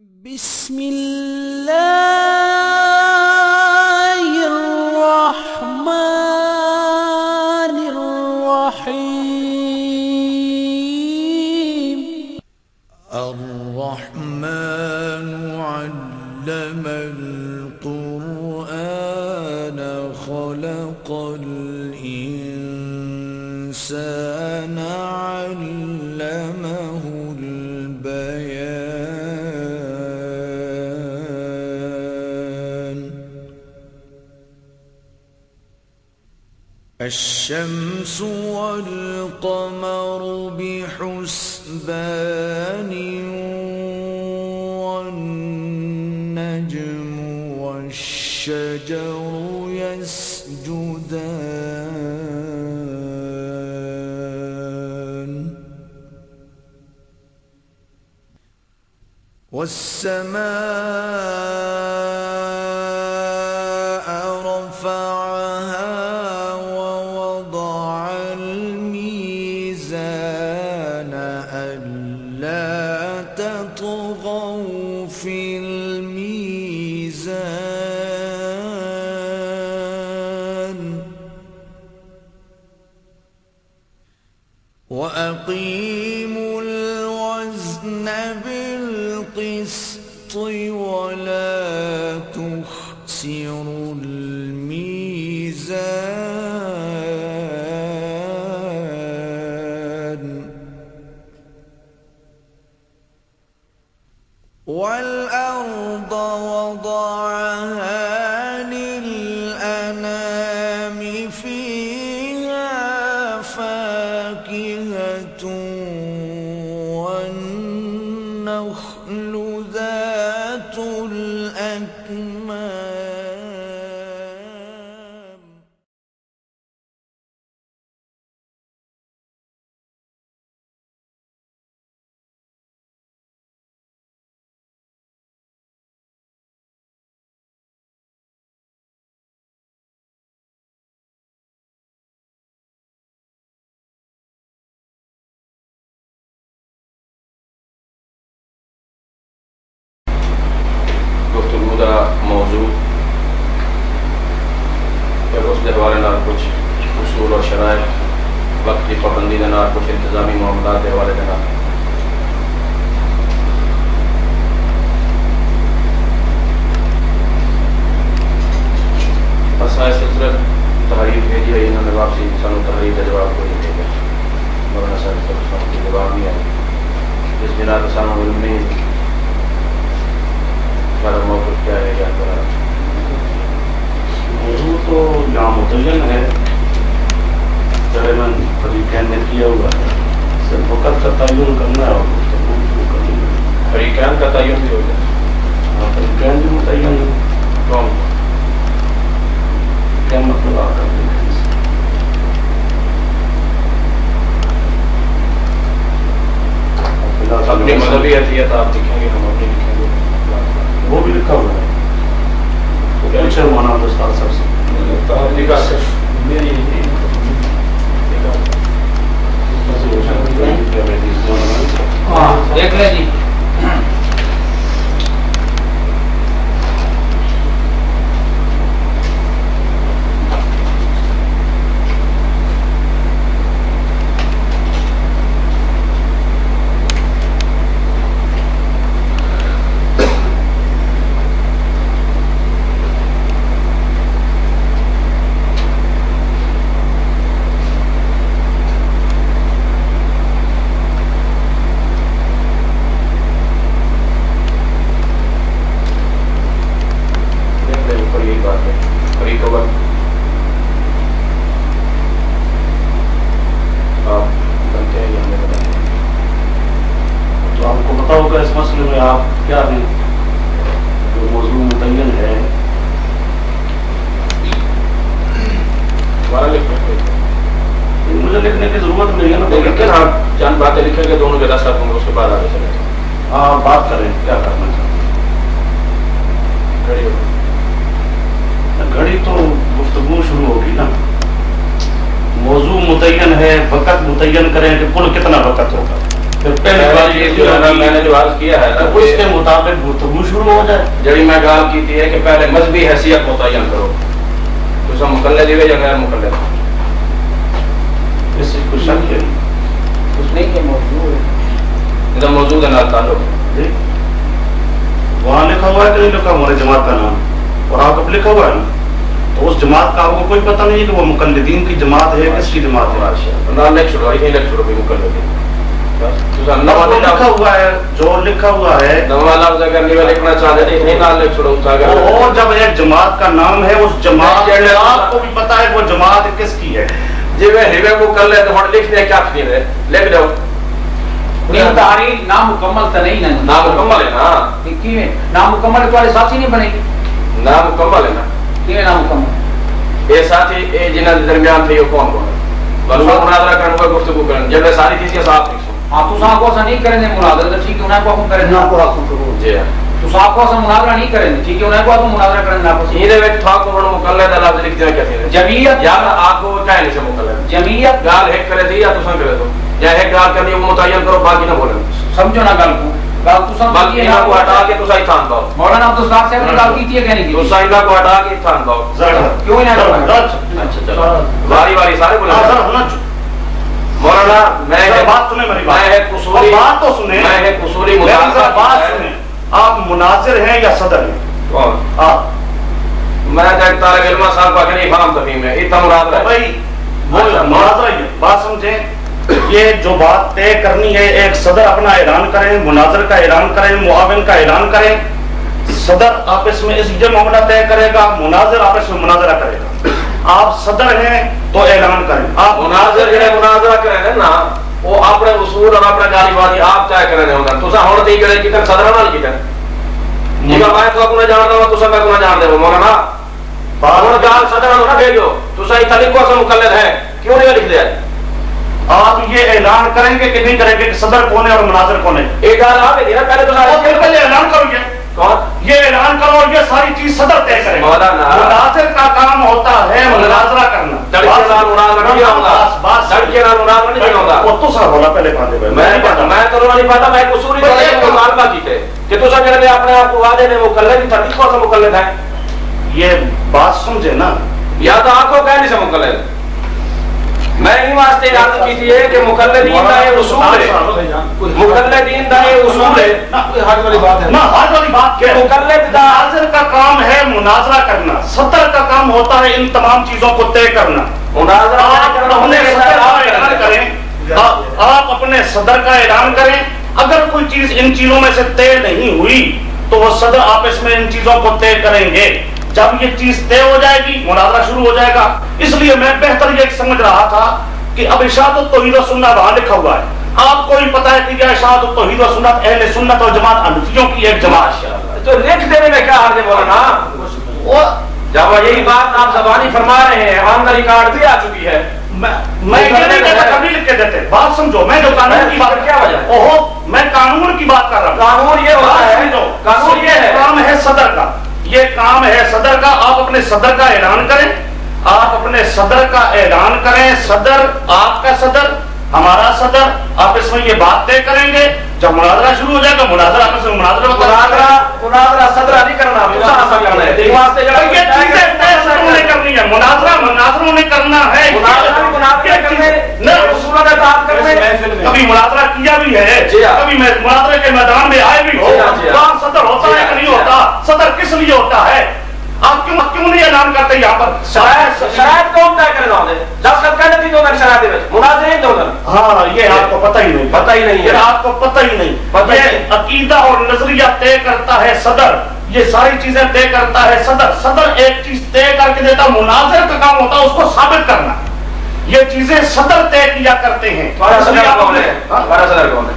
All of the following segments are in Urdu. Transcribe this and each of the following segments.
بسم الله الرحمن الرحيم. الرحمن علم القرآن خلق الإنسان علمه البيان. الشمس والقمر بحسبان والنجم والشجر يسجدان. والسماء رفعها ووضع الميزان ألا تطغوا في الميزان وأقيموا الوزن بالقسط ولا تخسروا الميزان. والأرض وضعها للأنام فيها فاكهة والنخل ذات الأكمام. گفتگو کا موضوع اس کے حوالے نال کچھ اصول اور شرائط، وقت کی پابندی کے نال کچھ انتظامی معاملات کے حوالے کے نال. اسائے سلسلہ تحریر بھیجی ہے، انہوں نے واپسی سانو تحریر کا جواب کوئی نہیں بھیجا. مولانا صاحب کو جواب نہیں آیا، اس بنا پر سانو علم نہیں ہمارا موقف کیا ہے. کیا کرا موضوع تو یہاں متعین ہے، تقریباً فریقین نے کیا ہوا ہے، صرف وقت کا تعین کرنا ہے اور گفتگو شروع کرنی ہے. فریقین کا تعین بھی ہو جائے. فریقین بھی متعین ہے. کون کیا مطلب آ کر دیکھیں اپنی مذہبی حیثیت آپ لکھیں گے، ہم اپنی لکھیں گے. وہ بھی لکھا ہوا ہے. پوچھے مولانا دستار صاحب سے دیکھ لیں جی. اس مسئلے میں آپ کیا ہیں جو موضوع متعین ہے مجھے لکھنے کی ضرورت نہیں ہے نا. لیکن آپ چند باتیں لکھیں گے دونوں کے راستے ہوں گے، اس کے بعد آگے چلیں. آپ بات کریں کیا کرنا چاہتے ہیں. گھڑی تو گفتگو شروع ہوگی نا. موضوع متعین ہے، وقت متعین کریں کہ کل کتنا وقت ہوگا. پھر پہلی بات یہ یہ جو ہے نا میں نے جو عرض کیا ہے نا اس کے مطابق گفتگو شروع ہو جائے. جڑی میں گال کی تھی ہے کہ پہلے مذہبی حیثیت متعین کرو تو مقلد ہوئے یا غیر مقلد. اس سے کچھ شک ہے اس نے کہ موضوع ہے موجود ہے نا تعلق جی. وہاں لکھا ہوا ہے کہ نہیں لکھا ہمارے جماعت کا نام اور آپ اب لکھا ہوا ہے نا, تو اس جماعت کا آپ کو کوئی پتہ نہیں ہے کہ وہ مقلدین کی جماعت ہے کس کی جماعت ہے. نام لکھ چھوڑو یہ لکھ چھوڑو مقلدین لکھا ہوا ہے جو لکھا ہوا ہے نوا لفظ اگر نہیں لکھنا چاہتے ہیں نہیں نام لکھ چھوڑو. اور جب ایک جماعت کا نام ہے اس جماعت آپ کو بھی پتا ہے وہ جماعت کس کی ہے. جی میں ہیوے کو کر لے تو ہم لکھنے کیا نہیں رہے لکھ دو تحریر نامکمل تو نہیں نا نامکمل ہے نا کیویں نامکمل تمہارے ساتھی نہیں بنے گی نامکمل ہے نا کیویں نامکمل یہ ساتھی اے جنہاں دے درمیان تھے یہ کون کون ہے بلکہ مناظرہ کرنے کو گفتگو کریں جب ساری چیزیں صاف لکھو. ہاں تو صاحب کو ایسا نہیں کریں گے مناظرہ تو ٹھیک ہے انہیں کو ہم کریں گے آپ کو جی تو صاحب کو ایسا مناظرہ نہیں کریں گے ٹھیک ہے انہیں کو ہم مناظرہ کریں گے آپ کو یہ وچ تھا کو مقلد لفظ لکھ دیا کہتے ہیں جمعیت یا آپ کو کہنے سے مقلد جمعیت گال ہے کرے تھی یا تساں کرے تو یا ایک گال کرنی وہ متعین کرو باقی نہ بولیں سمجھو نا گل کو گل تو سمجھ باقی نہ کو ہٹا کے تساں تھان دو. مولانا عبدالستار صاحب نے گل کی تھی کہ نہیں کی تساں نہ کو ہٹا کے تھان دو کیوں نہ کرنا. اچھا چلو واری واری سارے بولیں. مولانا میں بات سنیں میری میں ایک اصولی بات تو سنیں میں ایک اصولی مطالبہ بات سنیں. آپ مناظر ہیں یا صدر ہیں؟ کون آپ میں ایک طالب علم صاحب کا نہیں فہم تفہیم ہے اتنا مراد ہے بھائی وہ مناظرہ یہ بات سمجھیں یہ جو بات طے کرنی ہے ایک صدر اپنا اعلان کریں مناظر کا اعلان کریں معاون کا اعلان کریں. صدر آپس میں اس یہ معاملہ طے کرے گا مناظر آپس میں مناظرہ کرے گا. آپ صدر ہیں تو اعلان کریں. آپ مناظر ہے مناظرہ کریں نا وہ اپنے اصول اور اپنا گالی بازی آپ طے کرنے ہوگا تو ہن تے کرے کہ صدر نال کی کر جی میں تو اپنا جاندا ہوں تو میں کو جان دے مولانا ہن گال صدر نو نہ بھیجو تو صحیح طریقوں سے مقلد ہے کیوں نہیں لکھ دیا. آپ یہ اعلان کریں گے کہ نہیں کریں گے کہ صدر کون ہے اور مناظر کون ہے. ایک گال آپ ہے نا پہلے تو سارے پہلے اعلان کرو گے کون یہ اعلان کرو اور یہ ساری چیز صدر طے کرے. مناظر کا کام ہوتا ہے مناظرہ کرنا. لڑکے نال مناظرہ نہیں ہوگا لڑکے نال مناظرہ نہیں ہوگا وہ تو سر ہونا پہلے پاندے میں تو نہیں پتا میں اصولی طور پر مطالبہ کیتے کہ تو سب کہتے اپنے آپ کو وعدے نے مقلد طریقوں سے مقلد ہے. یہ بات سمجھے نا یا تو آپ کو کہنے سے مقلد میں ہی واسطے عرض کی تھی کہ مقلدین دا یہ اصول ہے مقلدین دا یہ اصول ہے حد والی بات ہے نا حد والی بات کیا ہے. مقلد دا مناظر کا کام ہے مناظرہ کرنا. صدر کا کام ہوتا ہے ان تمام چیزوں کو طے کرنا. مناظرہ آپ اپنے صدر کا اعلان کریں. اگر کوئی چیز ان چیزوں میں سے طے نہیں ہوئی تو وہ صدر آپس میں ان چیزوں کو طے کریں گے. جب یہ چیز طے ہو جائے گی مناظرہ شروع ہو جائے گا. اس لیے میں بہتر یہ سمجھ رہا تھا کہ اب ارشاد التوحید و سنت وہاں لکھا ہوا ہے. آپ کو بھی پتا ہے کہ یہ ارشاد التوحید و سنت اہل سنت اور جماعت حنفیوں کی ایک جماعت ہے. تو لکھ دینے میں کیا حرج ہے مولانا جب یہی بات آپ زبانی فرما رہے ہیں آن دا ریکارڈ بھی آ چکی ہے. میں یہ نہیں کہتا کبھی لکھ کے دیتے. بات سمجھو میں جو قانون کی بات کیا وجہ ہے اوہو میں قانون کی بات کر رہا ہوں. قانون یہ ہوتا ہے قانون یہ ہے کام ہے صدر کا. یہ کام ہے صدر کا. آپ اپنے صدر کا اعلان کریں. آپ اپنے صدر کا اعلان کریں. صدر آپ کا صدر ہمارا صدر آپس میں یہ بات طے کریں گے. جب مناظرہ شروع ہو جائے گا مناظرہ آپس میں مناظرہ صدر نہیں کرنا کرنا ہے کرنی ہے. مناظروں نے کرنا ہے. کبھی مناظرہ کیا بھی ہے کبھی مناظرے کے میدان میں آئے بھی ہو. وہاں صدر ہوتا ہے کہ نہیں ہوتا. صدر کس لیے ہوتا ہے. آپ کیوں نہیں اعلان کرتے یہاں پر شرائط کون طے کرنا ہوتے جب تک کہنے تھی تو شرائط مناظرین دو. ہاں یہ آپ کو پتہ ہی نہیں پتہ ہی نہیں ہے. آپ کو پتہ ہی نہیں. یہ عقیدہ اور نظریہ طے کرتا ہے صدر. یہ ساری چیزیں طے کرتا ہے صدر. صدر ایک چیز طے کر کے دیتا. مناظر کا کام ہوتا ہے اس کو ثابت کرنا. یہ چیزیں صدر طے کیا کرتے ہیں. تمہارا صدر کون ہے؟ تمہارا صدر کون ہے؟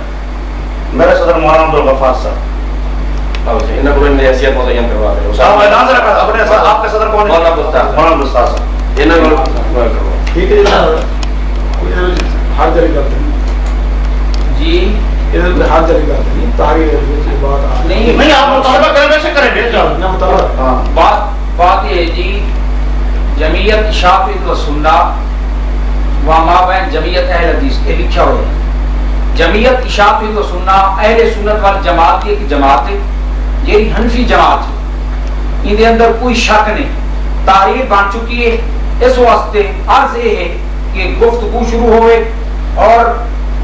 میرا صدر مولانا عبدالغفار صاحب. انہیں کو حیثیت متعین کروا دیں. آپ کا صدر کون ہے؟ مولانا عبدالغفار صاحب. انہیں ٹھیک ہے ہر جگہ کرتے ہیں جی ہر جگہ کرتے ہیں تاریخ نہیں آپ مطالبہ کریں ویسے کریں گے. بات یہ جی جمعیت شافعی و سنہ و مابین جمعیت اہل حدیث کے لکھا ہوا ہے. جمعیت اشاعت و سنہ اہل سنت وال جماعت کی ایک جماعت ہے، یہ حنفی جماعت ہے، ان دے اندر کوئی شک نہیں، تحریر بن چکی ہے۔ اس واسطے عرض یہ ہے کہ گفتگو شروع ہوئے اور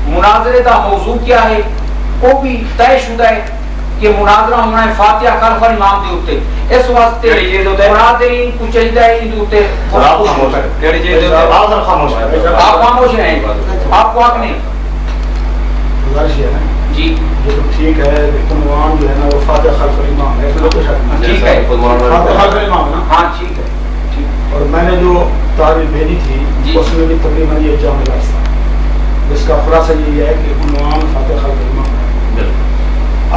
مناظرے کا موضوع کیا ہے وہ بھی طے شدہ ہے کہ مناظرہ ہونا ہے فاتحہ خلف امام دے اوتے، اس واسطے مناظرین کو چاہیے ان دے اوتے آپ خاموش ہیں، آپ کو حق نہیں گزارش ہے نا جی یہ تو ٹھیک ہے، عنوان جو ہے نا وہ فاتح خلف الامام ہے، تو شک نہیں، ٹھیک ہے، فاتح خلف الامام نا، ہاں ٹھیک ہے ٹھیک۔ اور میں نے جو تعریف بھیجی تھی جی۔ اس میں بھی تقریباً یہ جامع راستہ، جس کا خلاصہ یہ ہے کہ عنوان فاتح خلف الامام ہے۔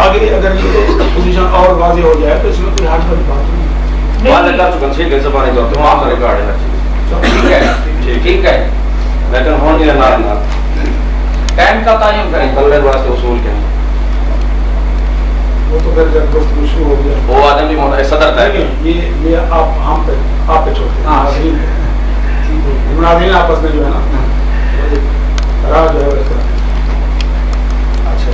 آگے اگر یہ پوزیشن اور واضح ہو جائے تو اس میں کوئی حرج والی بات نہیں ٹھیک ہے زبانی جو آپ کا ریکارڈ ہے ٹھیک ہے ٹھیک ہے، لیکن ہون یہ نہ ٹائم کا تعین کریں، کلر واسطے اصول کے ہیں وہ تو پھر جب گفتگو شروع ہو گیا وہ آدم بھی صدر طے کیا۔ یہ آپ ہم پہ آپ پہ چھوڑتے ہیں، ہاں۔ مناظرین آپس میں جو ہے نا راہ جو ہے وہ اختلاف ہے۔ اچھا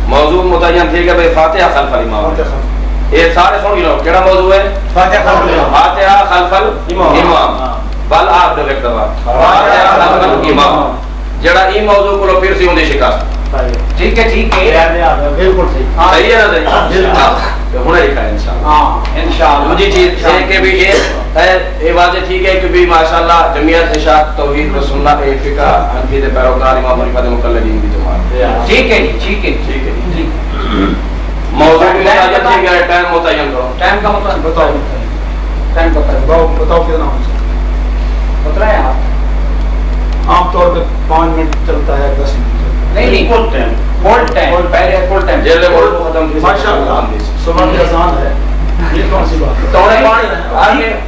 موضوع متعین ٹھیک ہے بھائی فاتحہ خلف الامام، فاتح خلف یہ سارے سن لو کیڑا موضوع ہے؟ فاتح خلف الامام، فاتحہ خلف الامام، بل آپ دو ایک دفعہ فاتحہ خلف الامام، جڑا ای موضوع کو پھر سے ہوندی شکست ٹھیک ہے ٹھیک ہے، بالکل صحیح، صحیح ہے نا صحیح ہونا ہی ہے انشاءاللہ۔ ہاں انشاءاللہ۔ دوسری چیز ہے کہ بھی یہ واضح ٹھیک ہے کہ بھی ماشاءاللہ جمعیت اشاعت توحید و سنت فقہ حنفی دے پیروکار امام حنیفہ دے مقلدین کی جماعت ٹھیک ہے ٹھیک ہے ٹھیک ہے جی۔ موضوع بھی متعین ٹھیک ہے، ٹائم متعین کرو۔ ٹائم کا مطلب بتاؤ ٹائم بتاؤ بتاؤ کتنا ہونا چاہیے؟ بتائیں آپ۔ عام طور پہ 5 منٹ چلتا ہے، 10 منٹ چلتا نہیں نہیں فل ٹائم پہلے فل ٹائم جیلے بول ختم ہے۔ ماشاءاللہ صبح کی اذان ہے، یہ کون سی بات ہے؟ تو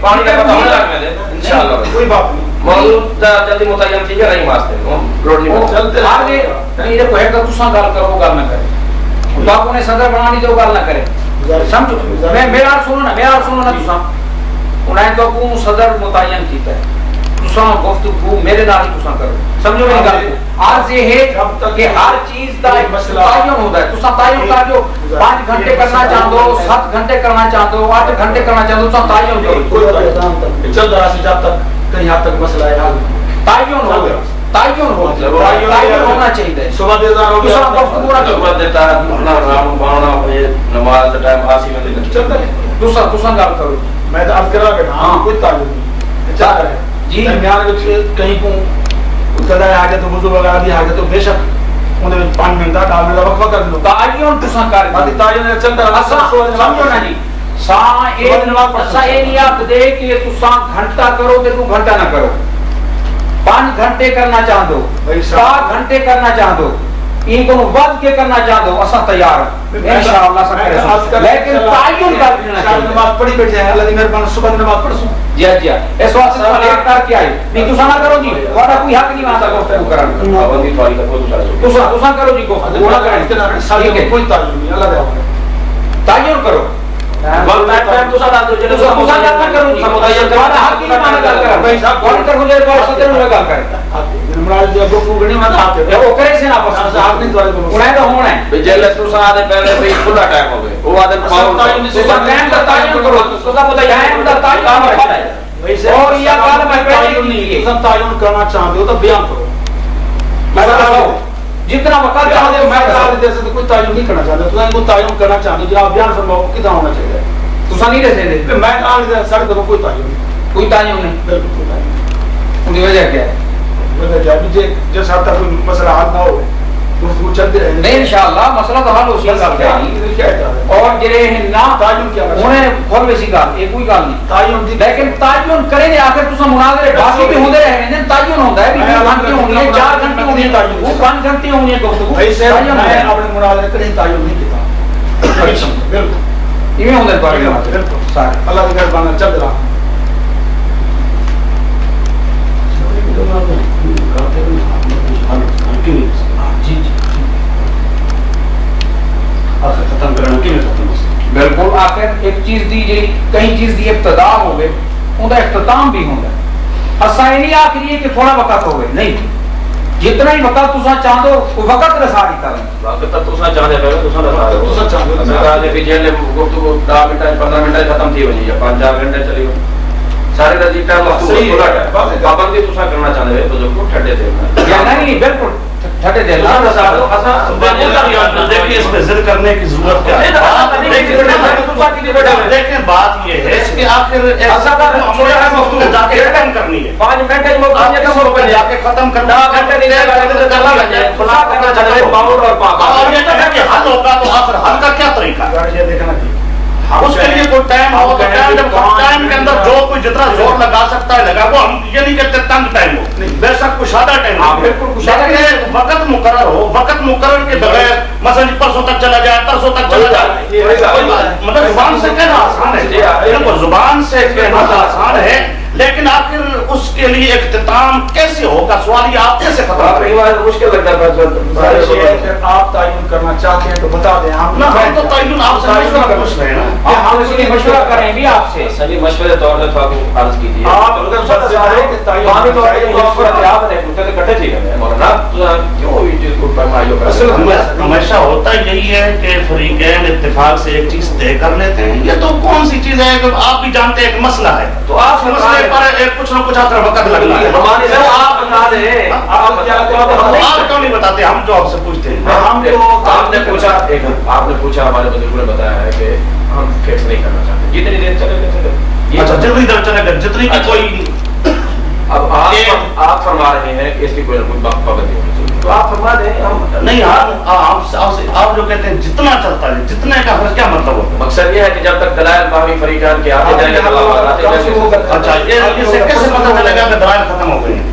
پانی کا پتہ ہونا چاہیے انشاءاللہ کوئی بات نہیں، موضوع جلدی متعین ٹھیک ہے نہیں واسطے روڈ نہیں چلتے آگے نہیں دیکھو ایک تو تساں گل کرو وہ گل نہ کرے، باپو نے صدر بنانی تو گل نہ کرے، سمجھو میرا سنو نا تساں انہیں تو کو صدر متعین کیتا ہے، تساں گفتگو میرے نال ہی تساں کرو، سمجھو میری گل۔ عرض یہ ہے کہ ہر چیز دا ایک تعین ہوتا ہے، تساں تعین کر جو 5 گھنٹے کرنا چاہتے ہو، 7 گھنٹے کرنا چاہتے ہو، 8 گھنٹے کرنا چاہتے ہو، تساں تعین کرو، چل رہا ہے جب تک کہیں حد تک مسئلہ ہے حل تعین ہو تعین ہونا چاہیے۔ صبح دے اذان ہو گیا، تساں گفتگو نہ کرو، ضرورت دیتا ہے اپنا رام بانا نماز کا ٹائم آسی میں چلتا ہے۔ تساں گل کرو میں تو عرض کرا بیٹھا ہاں کوئی تعلق نہیں چل رہا ہے جی۔ درمیان وچ کہیں کو قضاء حاجت وضو وغیرہ دی حاجت ہو، بے شک انہاں وچ 5 منٹ دا ڈال دا وقفہ کر لو، تعین تساں کر باقی تعین چلتا ہے۔ سمجھو نا جی، ساں یہ نہیں آپ دے کہ تساں گھنٹہ کرو تے 2 گھنٹہ نہ کرو، 5 گھنٹے کرنا چاہتے ہو، 7 گھنٹے کرنا چاہتے ہو، ان کو ود کے کرنا چاہتے ہو، اساں تیار ہیں انشاءاللہ سب کرے، لیکن تعین کر دینا چاہیے۔ نماز پڑھی بیٹھے ہیں، اللہ دی مہربانی صبح نماز پڑھ سوں جی جی اس واسطے تو لیٹ کر کے آئے نہیں، تساں نہ کرو جی، تہاڈا کوئی حق نہیں وہاں گفتگو کرن دا، پابندی تھوڑی کا تساں کرو جی گفتگو نہ کریں، ٹھیک ہے کوئی تعلق نہیں، اللہ دے حوالے۔ تعین کرو، ٹائم تو سارا جو تساں گل نہ کرو جی، تہاڈا حق ہی نہیں مانا گل کرن، بھائی صاحب کون کر مجھے تو صدر نو گل کرے، مراد دی گفتگو گنی میں ہاتھ ہے وہ کرے سے نا پسند آپ نہیں دوارے بولو، انہیں تو ہونا ہے جیلے تو سارے پہلے بھی کھلا ٹائم ہو گئے وہ آدم پاؤں تساں ٹائم دا تعین کرو، تساں پتہ ٹائم دا تعین ہے اور یہ گل میں پہلے نہیں ہے، تم تعین کرنا چاہتے ہو تو بیان کرو، میں بتاؤ جتنا وقت چاہتے ہو میں دے سے کوئی تعین نہیں کرنا چاہتا، تو کو تعین کرنا چاہتے ہو جناب بیان فرماؤ کتنا ہونا چاہیے؟ تساں نہیں دے دے میں آج سڑک کو کوئی تعین نہیں، کوئی تعین نہیں، بالکل کوئی تعین نہیں، ان کی وجہ کیا ہے؟ وجہ کیا ہے جس حد تک کوئی مسئلہ حل نہ ہو گفتگو چلتے رہے نہیں انشاءاللہ مسئلہ تو حل ہو سی گل ہے کیا ہے اور جڑے نہ تعین کیا انہیں کھول ویسی گل یہ کوئی گل نہیں، تعین دی لیکن تعین کریں گے آخر تساں مناظرے باقی بھی ہوندے رہے ہیں، تعین ہوندا ہے بھی 2 گھنٹے ہونی ہے، 4 گھنٹے ہونی ہے، وہ 5 گھنٹے ہونی ہے گفتگو، ایسے میں اپنے مناظرے کریں تعین نہیں کیتا، بالکل یہ ہوندا ہے بارے بالکل سارے اللہ کی مہربانی چل رہا بالکل آخر ایک چیز دی جی کئی چیز دی ابتدا ہوئے ان کا اختتام بھی ہوتا ہے، اساں یہ نہیں آخری ہے کہ تھوڑا وقت ہوئے نہیں، جتنا ہی وقت تسا چاہدو وہ وقت رسا دیتا ہے وقت تک تسا چاہدے پے تسا رسا دو تسا چاہدے میں کہا کہ جیل گفتگو 10 منٹ 15 منٹ ختم تھی ونی یا 5-4 گھنٹے چلی سارے دا جیتا وقت پورا ہے پابندی تسا کرنا چاہدے تو جو کو ٹھڈے دے یا نہیں بالکل ٹھڈے دے لا رسا دو اسا دیکھیں اس پہ ضد کرنے کی ضرورت کیا ہے دیکھیں بات یہ ہے کہ آخر ایسا جا کے ختم کرنی ہے 5 منٹ میں موقع جا کے ختم کرنا گھنٹے نہیں کرنا ہے خدا کرنا چاہتے ہیں باور اور پاک اور یہ کہنا کہ حل ہوگا تو آخر حل کا کیا طریقہ ہے یہ دیکھنا چاہیے اس کے لیے کوئی ٹائم ہو تو ٹائم کے اندر جو کوئی جتنا زور لگا سکتا ہے لگا وہ ہم یہ نہیں کہتے تنگ ٹائم ہو بے شک کشادہ ٹائم ہو لیکن وقت مقرر ہو وقت مقرر کے بغیر مثلا پرسوں تک چلا جائے ترسوں تک چلا جائے مطلب زبان سے کہنا آسان ہے زبان سے کہنا آسان ہے لیکن آخر اس کے لیے اختتام کیسے ہوگا سوال یہ آپ کیسے ختم کریں مشکل لگتا ہے آپ تعین کرنا چاہتے ہیں تو بتا دیں ہم تو تعین آپ سے مشورہ کر پوچھ رہے ہیں نا ہم اس لیے مشورہ کریں بھی آپ سے سبھی مشورے طور پر آپ کو عرض کیجیے آپ اگر سب سے آئے کہ تعین قانونی طور پر مشورہ دے آپ نے پوچھا تو کٹے ٹھیک ہے مولانا کیوں یہ چیز کو فرمائیو کر ہمیشہ ہوتا یہی ہے کہ فریقین اتفاق سے ایک چیز طے کر لیتے ہیں یہ تو کون سی چیز ہے کہ آپ بھی جانتے ہیں ایک مسئلہ ہے تو آپ مسئلے پر کچھ نہ کچھ آخر وقت لگنا ہے ہمارے سر آپ بتا دیں آپ کیوں نہیں بتاتے ہم جو آپ سے پوچھتے ہیں ہم آپ نے پوچھا ہمارے بزرگوں نے بتایا ہے کہ ہم فکس نہیں کرنا چاہتے جتنی دیر چلے گا اچھا جتنی دیر چلے گا جتنی کی کوئی اب آپ فرما رہے ہیں کہ اس کی کوئی پابندی ہونی چاہیے تو آپ فرما دیں نہیں آپ جو کہتے ہیں جتنا چلتا ہے جتنے کا کیا مطلب ہوتا ہے مقصد یہ ہے کہ جب تک دلائل باہمی فریقان کے آتے جائیں گے اچھا یہ سے کیسے پتہ چلے گا کہ دلائل ختم ہو گئے ہیں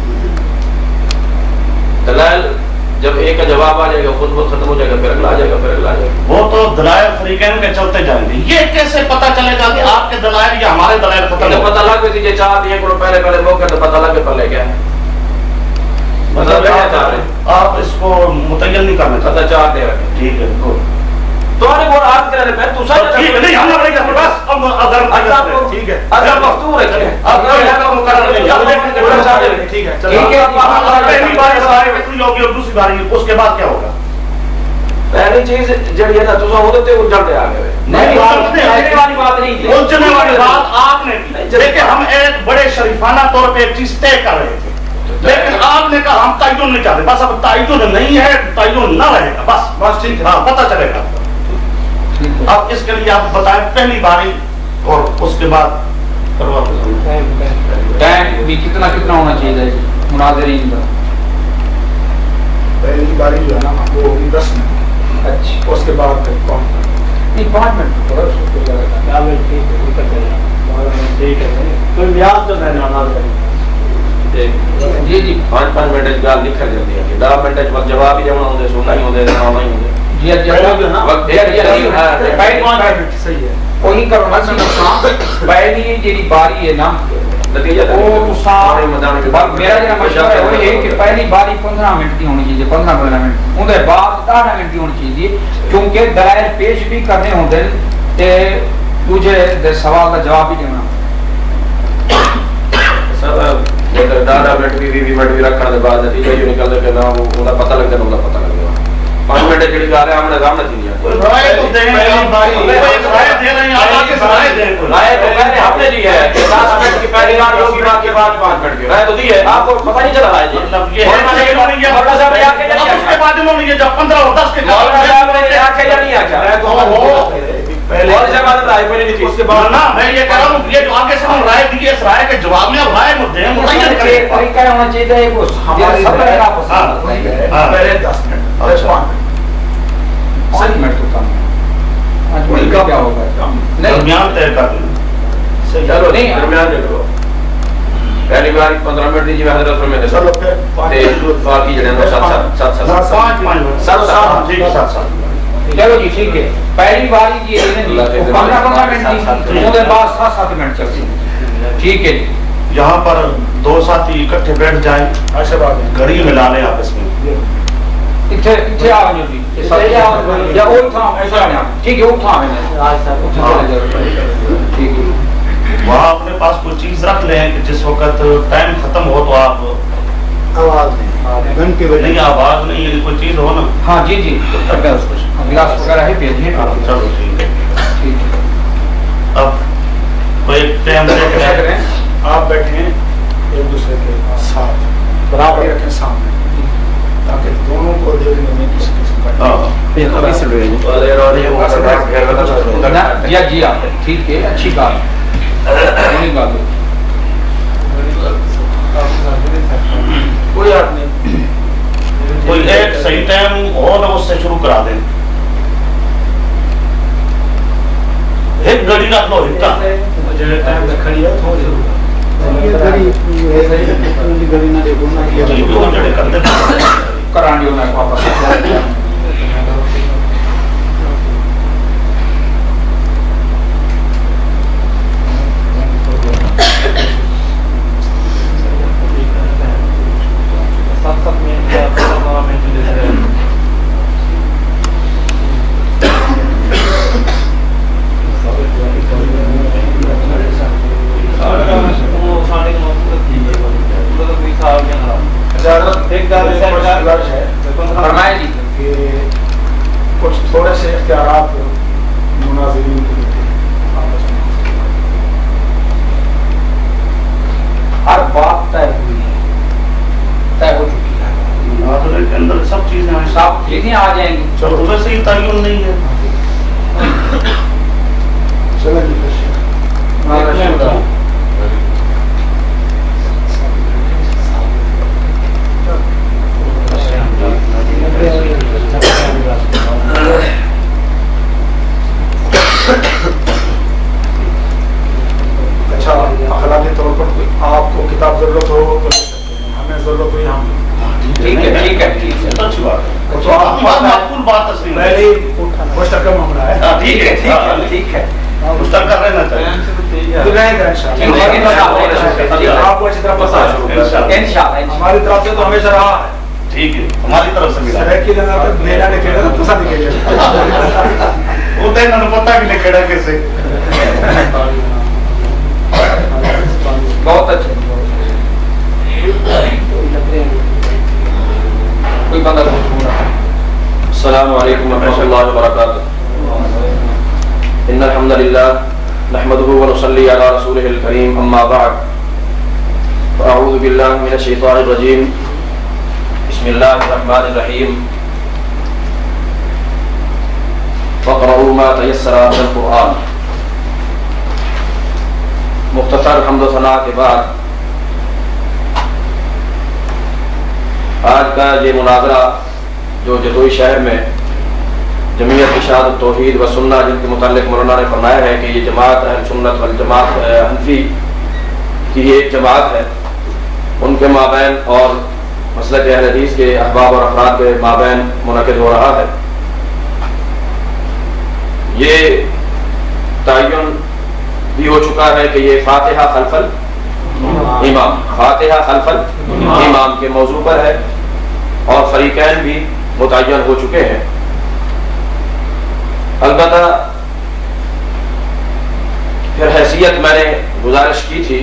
دلائل جب ایک کا جواب آ جائے گا خود بہت ختم ہو جائے گا پھر اگلا آ جائے گا پھر اگلا آ جائے گا وہ تو دلائل فریقین کے چلتے جائیں گے یہ کیسے پتہ چلے گا کہ آپ کے دلائل یا ہمارے دلائل ختم ہو پتہ لگ گئی چار دیے کو پہلے موقع تو پتہ لگ پلے گیا مطلب آپ اس کو متعین نہیں کرنا چاہتے چار دے رکھے ٹھیک ہے تو نے وہ آج کرنے پہ تو سب ٹھیک ہے نہیں ہم لڑیں گے بس اب اگر ٹھیک ہے اگر مفتور ہے اب یہاں کا مقرر نہیں ٹھیک ہے ٹھیک ہے پہلی بار سارے کتنی ہوگی اور دوسری باری اس کے بعد کیا ہوگا پہلی چیز جڑی ہے نا تو ہوتے تے الجھتے آ گئے نہیں والی بات نہیں تھی الجھنے والی بات آپ نے کی لیکن ہم ایک بڑے شریفانہ طور پہ ایک چیز طے کر رہے تھے لیکن آپ نے کہا ہم تعین نہیں چاہتے بس اب تعین نہیں ہے تعین نہ رہے گا بس ٹھیک ہے ہاں پتہ چلے گا اب اس کے لیے آپ بتائیں پہلی باری اور اس کے بعد ٹائم بھی کتنا ہونا چاہیے مناظرین کا پہلی باری جو ہے نا وہ ہوگی 10 منٹ اچھا اس کے بعد پھر 5 منٹ نہیں 5 منٹ تھوڑا جی جی 5 منٹ گل نکل جاتی ہے 10 منٹ جواب ہی جمع ہوتے سونا ہی ہوتے نہ ہی ہوتے وہی کرنا پہلی جی باری ہے نا میرا جو مشورہ ہے وہ یہ کہ پہلی باری 15 منٹ کی ہونی چاہیے 15-15 منٹ اندر بعد 10 منٹ کی ہونی چاہیے کیونکہ دلائل پیش بھی کرنے ہوتے تے دوجے سوال کا جواب بھی دینا 10 منٹ بھی منٹ بھی رکھنے کے بعد نتیجہ جو نکلتا کہ نہ وہ پتہ لگتا ہے پتہ لگ گیا 5 منٹ جڑی گل ہے ہم نے سامنے تھی رائے تو دیں رائے دے رہے ہیں آپ کے رائے دیں رائے تو میں نے ہم نے دی ہے 10 منٹ کی پہلی بار ہوگی بعد کے بعد 5 منٹ کی رائے تو دی ہے آپ کو پتہ نہیں چلا رہا ہے جی مطلب یہ ہے مولانا صاحب نے آکے جب اس کے بعد انہوں نے یہ جب 15 اور 10 کے مولانا صاحب نے آکے یا نہیں آکے پہلے اور سے بعد رائے پہلے نہیں تھی اس کے بعد نا میں یہ کہہ رہا ہوں یہ جو آگے سے ہم رائے دی اس رائے کے جواب میں اب رائے مدعے ہیں متعین کریں طریقہ ہونا چاہیے وہ ہمارے صبر کا پسند پہلے 10 منٹ اور 5 منٹ 5 منٹ تو کم ہے کیا ہوگا درمیان طے کر لیں چلو نہیں درمیان دیکھو پہلی بار 15 منٹ دیجیے حضرت فرماتے ہیں چلو پھر باقی جڑے ہیں 7 7 چلو جی ٹھیک ہے پہلی باری جی 15 منٹ کی اس کے بعد 7 منٹ چلتی ٹھیک ہے یہاں پر 2 ساتھی اکٹھے بیٹھ جائیں گھڑی ملا لیں آپس میں کتنے آؤ جی یا وہ تھا ایسا نہیں ٹھیک ہے وہ تھا ٹھیک ہے وہاں اپنے پاس کوئی چیز رکھ لیں کہ جس وقت ٹائم ختم ہو تو آپ آواز گن کے وجہ نہیں آواز نہیں ہے کوئی چیز ہو نا. ہاں جی جی گلاس وغیرہ ہے بھیجیے. چلو ٹھیک ہے. ٹھیک ہے. اب کوئی ٹائم کیا کریں آپ بیٹھے ہیں ایک دوسرے کے ساتھ برابر رکھیں سامنے تاکہ دونوں کو دیکھنے میں کسی قسم کا جی آپ ٹھیک ہے اچھی بات کوئی بات نہیں. کوئی ایک صحیح ٹائم ہو نا اس سے شروع کرا دیں. ایک گھڑی رکھ لو ایک کا کرانی ہونا واپس. فرمائے جی کہ کچھ تھوڑے سے اختیارات مناظرین کو دیتے ہیں آپس میں. ہر بات طے ہوئی ہے, طے ہو چکی ہے, مناظرے کے اندر سب چیزیں ہیں. سب چیزیں آ جائیں گی. چلو ویسے ہی تعین نہیں ہے. چلیں جی پھر اچھا اخلاقی طور پر آپ کو کتاب ضرورت ہو تو لے سکتے ہیں, ہمیں ضرورت ہوئی ہم ٹھیک ہے ٹھیک ہے ٹھیک ہے. اچھی بات ہے. تو آپ معقول بات تسلیم ہے. پہلے ہی مشترکہ معاملہ ہے. ہاں ٹھیک ہے ٹھیک ہے ٹھیک ہے. مشترکہ رہنا چاہیے. تو رہیں گے انشاءاللہ. آپ کو اچھی طرح پتہ ہے انشاءاللہ ہماری طرف سے تو ہمیشہ رہا ہے. ٹھیک ہے ہماری طرف سے ملا. سرکی لگا کر میرا لکھے گا تو پسند لکھے گا. وہ تو انہوں نے پتہ بھی نہیں کھڑا کیسے. بہت اچھا. کوئی بندہ السلام علیکم ورحمۃ اللہ وبرکاتہ. ان الحمد للہ نحمده ونصلي على رسوله الكريم اما بعد فاعوذ باللہ من الشیطان الرجیم بسم اللہ الرحمن الرحیم فاقرؤوا ما تيسر من القرآن. مختصر حمد و ثناء کے بعد آج کا یہ مناظرہ جو جدوئی شہر میں جمعیت ارشاد التوحید و سنہ جن کے متعلق مولانا نے فرمایا ہے کہ یہ جماعت اہل سنت والجماعت حنفی کی ایک جماعت ہے, ان کے مابین اور مسلک اہل حدیث کے احباب اور افراد کے مابین منعقد ہو رہا ہے. یہ تعین بھی ہو چکا ہے کہ یہ فاتحہ خلف الامام, فاتحہ خلف الامام کے موضوع پر ہے اور فریقین بھی متعین ہو چکے ہیں. البتہ پھر حیثیت میں نے گزارش کی تھی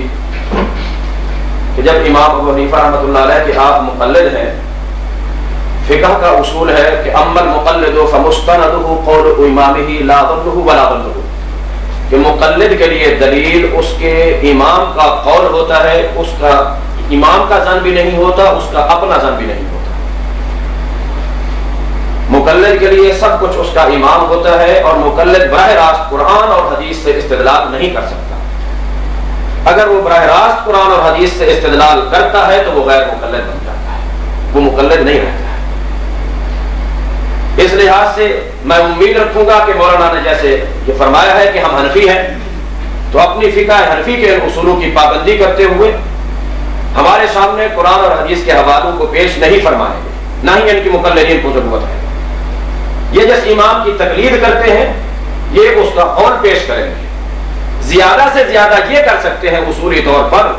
کہ جب امام ابو حنیفہ رحمۃ اللہ علیہ کہ آپ مقلد ہیں, فقہ کا اصول ہے کہ اما المقلد فمستندہ قول امامہ لا ظنہ ولا ظنہ, کہ مقلد کے لیے دلیل اس کے امام کا قول ہوتا ہے, اس کا امام کا ظن بھی نہیں ہوتا, اس کا اپنا ظن بھی نہیں ہوتا. مقلد کے لیے سب کچھ اس کا امام ہوتا ہے اور مقلد براہ راست قرآن اور حدیث سے استدلال نہیں کر سکتا. اگر وہ براہ راست قرآن اور حدیث سے استدلال کرتا ہے تو وہ غیر مقلد بن جاتا ہے, وہ مقلد نہیں رہتا ہے. اس لحاظ سے میں امید رکھوں گا کہ مولانا نے جیسے یہ فرمایا ہے کہ ہم حنفی ہیں تو اپنی فقہ حنفی کے اصولوں کی پابندی کرتے ہوئے ہمارے سامنے قرآن اور حدیث کے حوالوں کو پیش نہیں فرمائیں گے, نہ ہی ان کی مقلدین کو ضرورت ہے. یہ جس امام کی تقلید کرتے ہیں یہ اس کا قول پیش کریں گے, زیادہ سے زیادہ یہ کر سکتے ہیں اصولی طور پر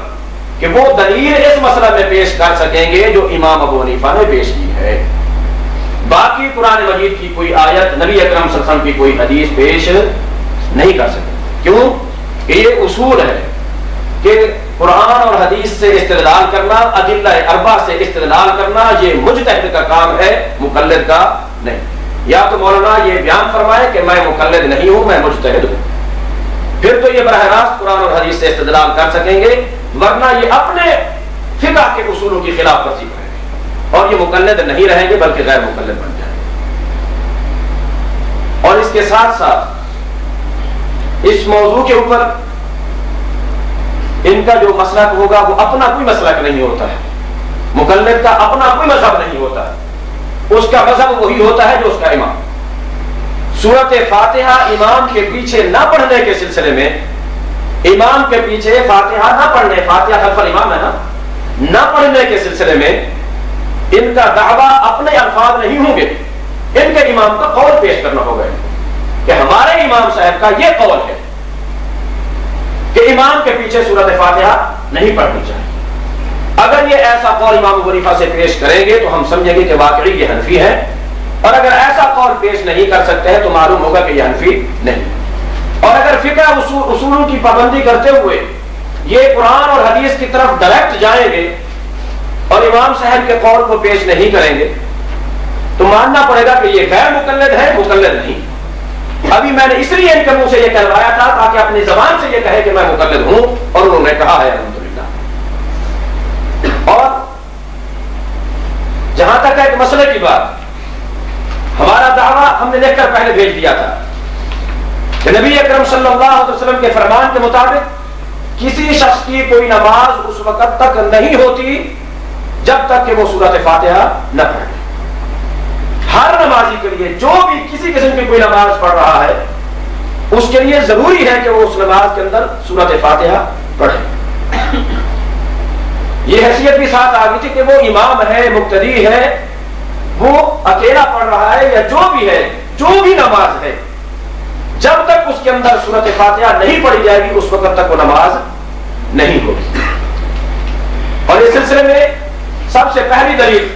کہ وہ دلیل اس مسئلہ میں پیش کر سکیں گے جو امام ابو حنیفہ نے پیش کی ہے. باقی قرآن مجید کی کوئی آیت, نبی اکرم صلی اللہ علیہ وسلم کی کوئی حدیث پیش نہیں کر سکتے. کیوں کہ یہ اصول ہے کہ قرآن اور حدیث سے استدلال کرنا، ادلہ اربع سے استدلال کرنا، یہ مجتہد کا کام ہے، مقلد کا نہیں۔ یا تو مولانا یہ بیان فرمائے کہ میں مقلد نہیں ہوں، میں مجتہد ہوں، پھر تو یہ براہ راست قرآن اور حدیث سے استدلال کر سکیں گے، ورنہ یہ اپنے فقہ کے اصولوں کی خلاف ورزی کریں گے اور یہ مقلد نہیں رہیں گے بلکہ غیر مقلد بن جائیں گے۔ اور اس کے ساتھ ساتھ اس موضوع کے اوپر ان کا جو مسلک ہوگا وہ اپنا کوئی مسلک نہیں ہوتا ہے، مقلد کا اپنا کوئی مذہب نہیں ہوتا ہے، اس کا مذہب وہی ہوتا ہے جو اس کا امام۔ سورۃ فاتحہ امام کے پیچھے نہ پڑھنے کے سلسلے میں، امام کے پیچھے فاتحہ نہ پڑھنے، فاتحہ خلف الامام ہے نا، نہ پڑھنے کے سلسلے میں ان کا دعویٰ اپنے الفاظ نہیں ہوں گے، ان کے امام کا قول پیش کرنا ہوگا کہ ہمارے امام صاحب کا یہ قول ہے کہ امام کے پیچھے سورۃ فاتحہ نہیں پڑھنی چاہیے۔ اگر یہ ایسا قول امام ابو حنیفہ سے پیش کریں گے تو ہم سمجھیں گے کہ واقعی یہ حنفی ہے، اور اگر ایسا قول پیش نہیں کر سکتے ہیں تو معلوم ہوگا کہ یہ حنفی نہیں۔ اور اگر فقہ اصولوں کی پابندی کرتے ہوئے یہ قرآن اور حدیث کی طرف ڈائریکٹ جائیں گے اور امام صاحب کے قول کو پیش نہیں کریں گے تو ماننا پڑے گا کہ یہ غیر مقلد ہے، مقلد نہیں۔ ابھی میں نے اس لیے ان کے منہ سے یہ کہلوایا تھا تاکہ اپنی زبان سے یہ کہے کہ میں مقلد ہوں، اور انہوں نے کہا ہے الحمدللہ۔ اور جہاں تک ہے ایک مسئلے کی بات، ہمارا دعویٰ ہم نے لکھ کر پہلے بھیج دیا تھا کہ نبی اکرم صلی اللہ علیہ وسلم کے فرمان کے مطابق کسی شخص کی کوئی نماز اس وقت تک نہیں ہوتی جب تک کہ وہ سورۃ فاتحہ نہ پڑھے۔ ہر نمازی کے لیے جو بھی کسی قسم کی کوئی نماز پڑھ رہا ہے اس کے لیے ضروری ہے کہ وہ اس نماز کے اندر سورۃ فاتحہ پڑھے۔ یہ حیثیت بھی ساتھ آ گئی تھی کہ وہ امام ہے، مقتدی ہے، وہ اکیلا پڑھ رہا ہے یا جو بھی ہے، جو بھی نماز ہے، جب تک اس کے اندر سورۃ فاتحہ نہیں پڑھی جائے گی اس وقت تک وہ نماز نہیں ہوگی۔ اور اس سلسلے میں سب سے پہلی دلیل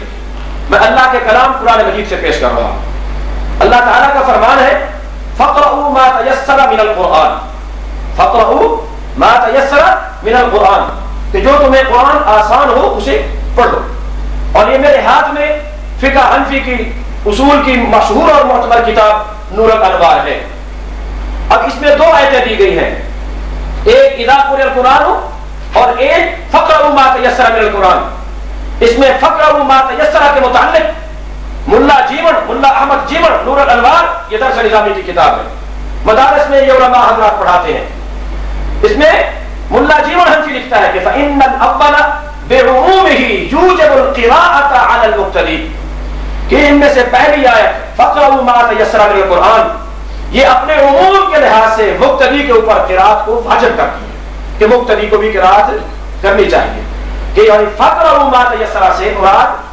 میں اللہ کے کلام قرآن مجید سے پیش کر رہا ہوں۔ اللہ تعالیٰ کا فرمان ہے فَقْرَؤُوا مَا تَيَسَّرَ مِنَ الْقُرْآنِ، فَقْرَؤُوا مَا تَيَسَّرَ مِنَ الْقُرْآنِ، کہ جو تمہیں قرآن آسان ہو اسے پڑھو۔ اور یہ میرے ہاتھ میں فقہ حنفی کی اصول کی مشہور اور معتبر کتاب نور الانوار ہے۔ اب اس میں دو آیتیں دی گئی ہیں، ایک اذا قرئ القرآن اور ایک فَقْرَؤُوا مَا تَيَسَّرَ مِنَ الْقُرْآنِ۔ اس میں فَقْرَؤُوا مَا تَيَسَّرَ کے متعلق ملا جیون، ملا احمد جیون نور الانوار، یہ درس نظامی کی کتاب ہے، مدارس میں یہ علماء حضرات پڑھاتے ہیں۔ اس میں ملا جیون حنفی لکھتا ہے کہ فَإِنَّ الْأَوَّلَ بِعُمُومِهِ يُوجِبُ الْقِرَاءَةَ عَلَى الْمُقْتَدِي، کہ ان میں سے پہلی آیت فَقْرَؤُوا مَا تَيَسَّرَ مِنَ الْقُرْآنِ یہ اپنے عموم کے لحاظ سے مقتدی کے اوپر قرات کو واجب کرتی ہے کہ مقتدی کو بھی قرات کرنی چاہیے، کہ یعنی فَقْرَؤُوا مَا تَيَسَّرَ سے مراد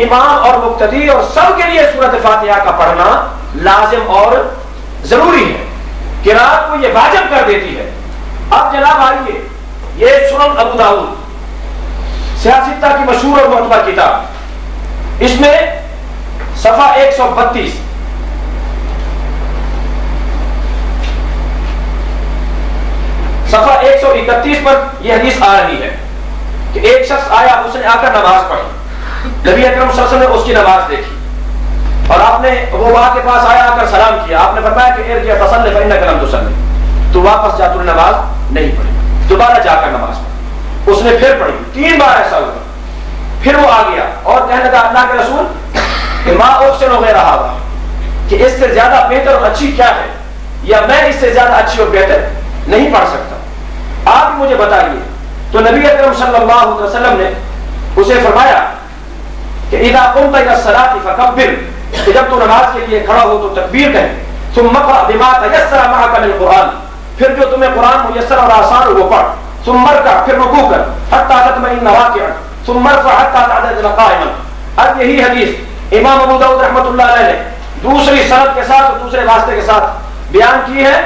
امام اور مقتدی اور سب کے لیے سورۃ فاتحہ کا پڑھنا لازم اور ضروری ہے، قرات کو یہ واجب کر دیتی ہے۔ اب جناب آئیے، یہ سنن ابو داؤد سیاستہ کی مشہور اور معتبر کتاب، اس میں صفحہ 132 صفحہ 131 پر یہ حدیث آ رہی ہے کہ ایک شخص آیا، اس نے آ کر نماز پڑھی، نبی اکرم صلی اللہ علیہ وسلم نے اس کی نماز دیکھی اور آپ نے وہ وہاں کے پاس آیا، آ کر سلام کیا، آپ نے فرمایا کہ ارجع فصلی فإنک لم تصلی، تو واپس جا، تو نے نماز نہیں پڑھی، دوبارہ جا کر نماز پڑھی۔ اس نے پھر پڑھی، 3 بار ایسا ہوا، پھر وہ آ گیا اور کہنے لگا اللہ کے رسول کہ ما احسن غیر ھذا، کہ اس سے زیادہ بہتر اور اچھی کیا ہے، یا میں اس سے زیادہ اچھی اور بہتر نہیں پڑھ سکتا، آپ مجھے بتائیے۔ تو نبی اکرم صلی اللہ علیہ وسلم نے اسے فرمایا کہ اذا قمت الى الصلاۃ فکبر، کہ جب تو نماز کے لیے کھڑا ہو تو تکبیر کہیں، ثم اقرأ بما تيسر معك من القرآن، پھر جو تمہیں قرآن میسر اور آسان ہو وہ پڑھ، ثم ارکع، پھر رکوع کر، حتى تطمئن راکعا، ثم ارفع حتى تعتدل قائما۔ اب یہی حدیث امام ابو داؤد رحمۃ اللہ علیہ نے دوسری سند کے ساتھ اور دوسرے واسطے کے ساتھ بیان کی ہے،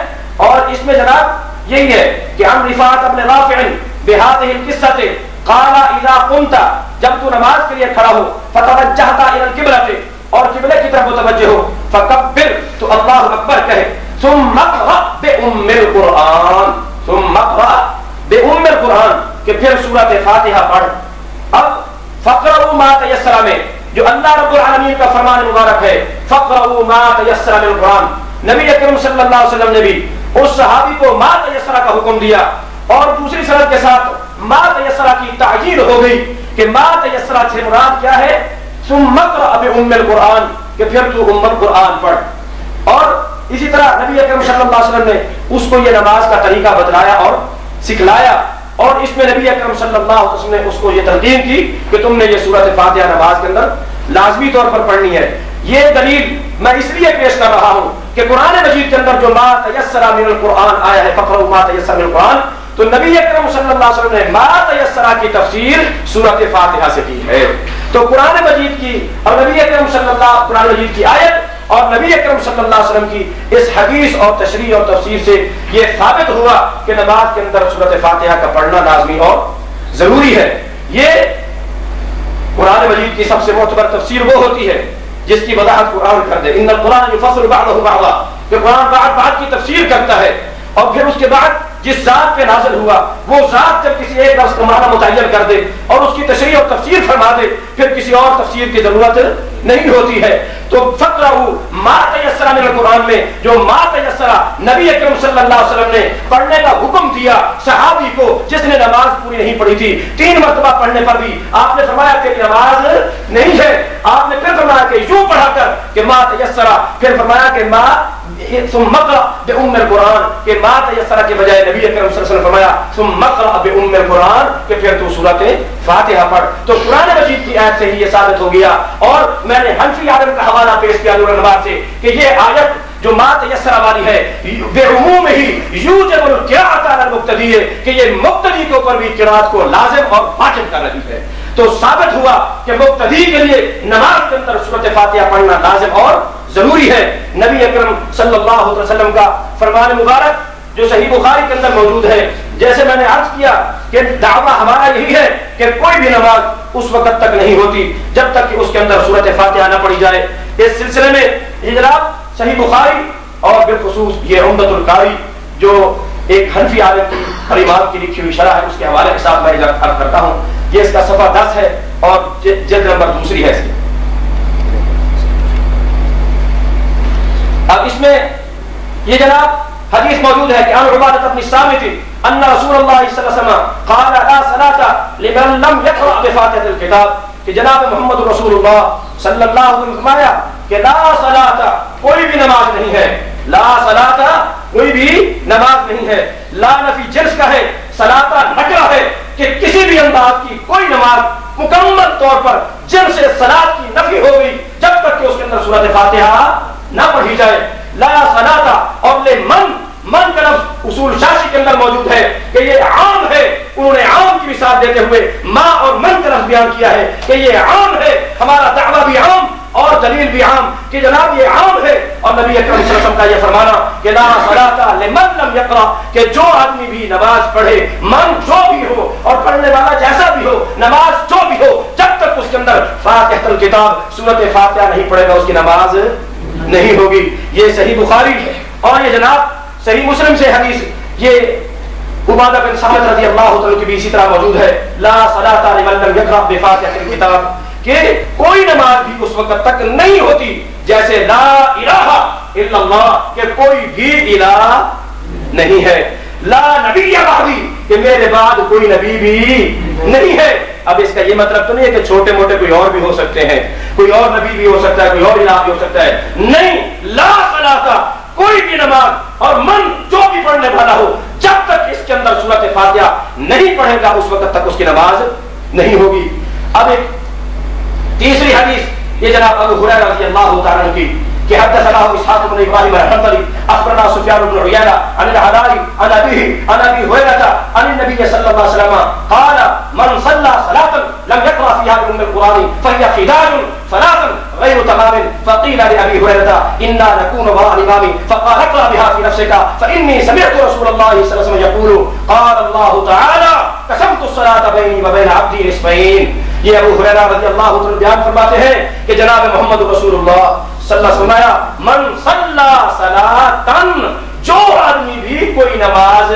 اور اس میں جناب یہی ہے کہ عن رفاعة بن رافع بهذه القصة قال اذا قمت، جب تو نماز کے لیے کھڑا ہو، فتوجہت الى القبلة، اور قبلے کی طرف متوجہ ہو، فکبر، تو اللہ اکبر کہے، ثم اقرأ بأم القرآن، ثم اقرأ بأم القرآن، کہ پھر سورۃ فاتحہ پڑھ. اب فقرؤوا ما تیسر میں جو اللہ رب العالمین کا فرمان مبارک ہے فقرؤوا ما تیسر من القرآن، نبی اکرم صلی اللہ علیہ وسلم نے بھی اس صحابی کو ما تیسر کا حکم دیا اور دوسری سند کے ساتھ ما تیسر کی تعجیل ہو گئی کہ ما تیسر سے مراد کیا ہے ثم اقرأ بأم القرآن کہ پھر تو ام القرآن پڑھ. اور اسی طرح نبی اکرم صلی اللہ علیہ وسلم نے اس کو یہ نماز کا طریقہ بتلایا اور سکھلایا اور اس میں نبی اکرم صلی اللہ علیہ وسلم نے اس کو یہ تلقین کی کہ تم نے یہ سورۃ فاتحہ نماز کے اندر لازمی طور پر پڑھنی ہے. یہ دلیل میں اس لیے پیش کر رہا ہوں کہ قرآن مجید کے اندر جو ما تیسر من القرآن آیا ہے فقرؤوا ما تیسر من القرآن، تو نبی اکرم صلی اللہ علیہ وسلم نے ما تیسر کی تفسیر سورۃ فاتحہ سے کی ہے. تو قرآن مجید کی اور نبی اکرم صلی اللہ قرآن مجید کی آیت اور نبی اکرم صلی اللہ علیہ وسلم کی اس حدیث اور تشریح اور تفسیر سے یہ ثابت ہوا کہ نماز کے اندر سورۃ فاتحہ کا پڑھنا لازمی اور ضروری ہے. یہ قرآن مجید کی سب سے معتبر تفسیر وہ ہوتی ہے جس کی وضاحت قرآن کر دے. ان القرآن یفصل بعضہ بعضا کہ قرآن بعض کی تفسیر کرتا ہے اور پھر اس کے بعد جس ذات پہ نازل ہوا وہ ذات جب کسی ایک لفظ کا معنی متعین کر دے اور اس کی تشریح اور تفسیر فرما دے پھر کسی اور تفسیر کی ضرورت نہیں ہوتی ہے. تو فقرؤوا ما تیسر من القرآن میں جو ما تیسر نبی اکرم صلی اللہ علیہ وسلم نے پڑھنے کا حکم دیا صحابی کو جس نے نماز پوری نہیں پڑھی تھی 3 مرتبہ پڑھنے پر بھی آپ نے فرمایا کہ نماز نہیں ہے. آپ نے پھر فرمایا کہ یوں پڑھا کر کہ ما تیسر، پھر فرمایا کہ ما ثم اقرأ بأم القرآن کہ ما تیسر کے بجائے نبی اکرم صلی اللہ علیہ وسلم فرمایا ثم اقرأ بأم القرآن کہ پھر تو سورۃ فاتحہ پڑھ. تو قرآن مجید کی آیت سے ہی یہ ثابت ہو گیا. اور میں نے حنفی عالم کا حوالہ پیش کیا نور الانوار سے کہ یہ آیت جو ما تیسر والی ہے بے عموم ہی یوجب القراءۃ علی المقتدی کہ یہ مقتدی کے اوپر بھی قرات کو لازم اور واجب کر رہی ہے. تو ثابت ہوا کہ مقتدی کے لیے نماز کے اندر سورۃ فاتحہ پڑھنا لازم اور ضروری ہے. نبی اکرم صلی اللہ علیہ وسلم کا فرمان مبارک جو صحیح بخاری کے اندر موجود ہے، جیسے میں نے عرض کیا کہ دعویٰ ہمارا یہی ہے کہ کوئی بھی نماز اس وقت تک نہیں ہوتی جب تک کہ اس کے اندر سورۃ فاتحہ نہ پڑھی جائے. اس سلسلے میں یہ جناب صحیح بخاری اور بالخصوص یہ عمدۃ القاری جو ایک حنفی عالم کی اور امام کی لکھی ہوئی شرح ہے اس کے حوالے کے ساتھ میں عرض کرتا ہوں. یہ اس کا صفحہ 10 ہے اور جلد نمبر 2 ہے اس کی. اب اس میں یہ جناب حدیث موجود ہے کہ عن عبادہ بن الصامت ان رسول اللہ صلی اللہ علیہ وسلم قال لا صلاة لمن لم يقرأ بفاتحة الكتاب کہ جناب محمد رسول اللہ صلی اللہ علیہ وسلم فرمایا کہ لا صلاة کوئی بھی نماز نہیں ہے، لا صلاة کوئی بھی نماز نہیں ہے. لا نفی جنس کا ہے، صلاة نکرہ ہے کہ کسی بھی انداز کی کوئی نماز مکمل طور پر جن سے صلاۃ کی نفی ہو گئی جب تک کہ اس کے اندر سورۃ فاتحہ نہ پڑھی جائے. لا صلاۃ اور من کا لفظ اصول شاشی کے اندر موجود ہے کہ یہ عام ہے. انہوں نے عام کی مثال دیتے ہوئے ما اور من کا لفظ بیان کیا ہے کہ یہ عام ہے. ہمارا دعویٰ بھی عام اور دلیل بھی عام کہ جناب یہ عام ہے. اور نبی اکرم صلی اللہ علیہ وسلم کا یہ فرمانا کہ لا صلاۃ لمن لم یقرأ کہ جو آدمی بھی نماز پڑھے من جو بھی ہو اور پڑھنے والا جیسا بھی ہو نماز جو بھی ہو جب تک اس کے اندر فاتحۃ الکتاب سورۃ فاتحہ نہیں پڑھے گا اس کی نماز نہیں ہوگی. یہ صحیح بخاری اور یہ جناب صحیح مسلم سے حدیث یہ عبادہ بن صامت رضی اللہ تعالیٰ کی بھی اسی طرح موجود ہے. لا صلاۃ لمن لم یقرأ بفاتحۃ الکتاب کہ کوئی نماز بھی اس وقت تک نہیں ہوتی جیسے لا الہ الا اللہ کہ کوئی بھی الہ نہیں ہے. لا نبی بعدی کہ میرے بعد کوئی نبی بھی نہیں ہے. اب اس کا یہ مطلب تو نہیں ہے کہ چھوٹے موٹے کوئی اور بھی ہو سکتے ہیں، کوئی اور نبی بھی ہو سکتا ہے، کوئی اور الہ بھی ہو سکتا ہے. نہیں، لا صلاۃ کوئی بھی نماز اور من جو بھی پڑھنے والا ہو جب تک اس کے اندر سورۃ فاتحہ نہیں پڑھے گا اس وقت تک اس کی نماز نہیں ہوگی. اب ایک تیسری حدیث یہ جناب ابو ہریرہ رضی اللہ تعالیٰ عنہ کی کہ حدثنا اسحاق بن ابراہیم الحنظلی اخبرنا سفیان بن عیینہ عن الحلال عن ابیہ عن ابی ہریرہ عن النبی صلی اللہ علیہ وسلم قال من صلى صلاة لم يقرأ فيها بأم القرآن فهي خداج صلاة غير تمام. فقيل لأبي هريرة إنا نكون وراء الإمام فقال اقرأ بها في نفسك فإني سمعت رسول الله صلى الله عليه وسلم يقول قال الله تعالى قسمت الصلاة بيني وبين عبدي نصفين. یہ ابو ہریرہ رضی اللہ عنہ بیان فرماتے ہیں کہ جناب محمد رسول اللہ صلی اللہ علیہ وسلم فرمایا من صلی صلاۃ جو آدمی بھی کوئی نماز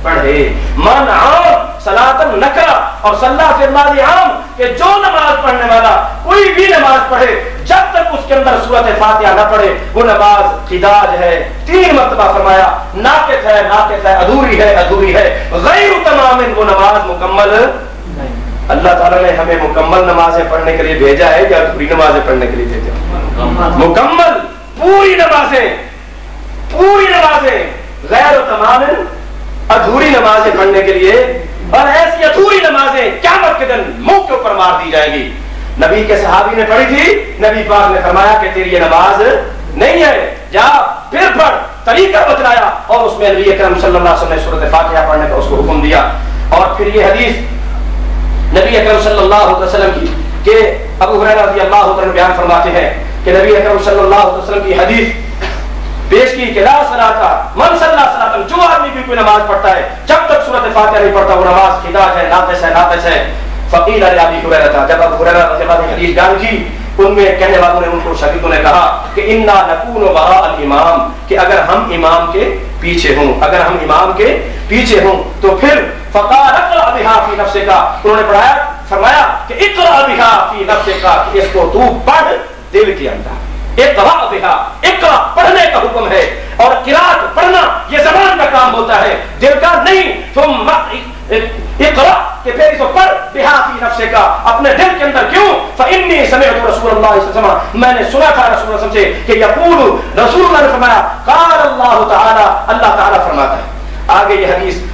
پڑھے من عام صلاۃ نکرہ، اور صلاۃ فی الماضی عام کہ جو نماز پڑھنے والا کوئی بھی نماز پڑھے جب تک اس کے اندر سورۃ فاتحہ نہ پڑھے وہ نماز خداج ہے. 3 مرتبہ فرمایا ناقص ہے، ناقص ہے، ادھوری ہے، ادھوری ہے، غیر تمام، وہ نماز مکمل نہیں. اللہ تعالیٰ نے ہمیں مکمل نمازیں پڑھنے کے لیے بھیجا ہے یا ادھوری نمازیں پڑھنے کے لیے بھیجا؟ مکمل پوری نمازیں، پوری نمازیں، غیر تمام ادھوری نمازیں پڑھنے کے لیے. اور ایسی ادھوری نمازیں قیامت کے دن منہ کے اوپر مار دی جائے گی. نبی کے صحابی نے پڑھی تھی، نبی پاک نے فرمایا کہ تیری یہ نماز نہیں ہے، جا پھر پڑھ، طریقہ بتلایا، اور اس میں نبی اکرم صلی اللہ علیہ وسلم نے سورۃ فاتحہ پڑھنے کا اس کو حکم دیا. اور پھر یہ حدیث نبی اکرم صلی اللہ علیہ وسلم کی کہ ابو ہریرہ رضی اللہ عنہ بیان فرماتے ہیں کہ نبی اکرم صلی اللہ علیہ وسلم کی حدیث پیش کی کہ لا صلاۃ من صلی صلاۃ، جو آدمی بھی کوئی نماز پڑھتا ہے جب تک سورۃ فاتحہ نہیں پڑھتا وہ نماز خداج ہے، ناقص ہے، ناقص ہے. فقیل لابی ہریرہ، جب ابو ہریرہ رضی اللہ عنہ نے حدیث بیان کی ان میں کہنے والوں نے، ان کو شاگردوں نے کہا کہ انا نکون وراء الامام، کہ اگر ہم امام کے پیچھے ہوں، اگر ہم امام کے پیچھے ہوں تو پھر فقال اقرأ بها فی نفسک، انہوں نے پڑھایا، فرمایا کہ اقرأ بها فی نفسک، کہ اس کو تو پڑھ دل کے اندر. اقرأ بها، اقرأ پڑھنے کا حکم ہے، اور قرات پڑھنا یہ زبان کا کام ہوتا ہے، دل کا نہیں. ثم اقرأ، کہ پھر اس کو پڑھ بها فی نفسک، اپنے دل کے اندر. کیوں؟ فإنی سمعت رسول اللہ صلی اللہ علیہ وسلم، میں نے سنا تھا رسول اللہ صلی اللہ علیہ وسلم سے کہ یقول، رسول اللہ نے فرمایا قال اللہ تعالی، اللہ تعالی فرماتا ہے. آگے یہ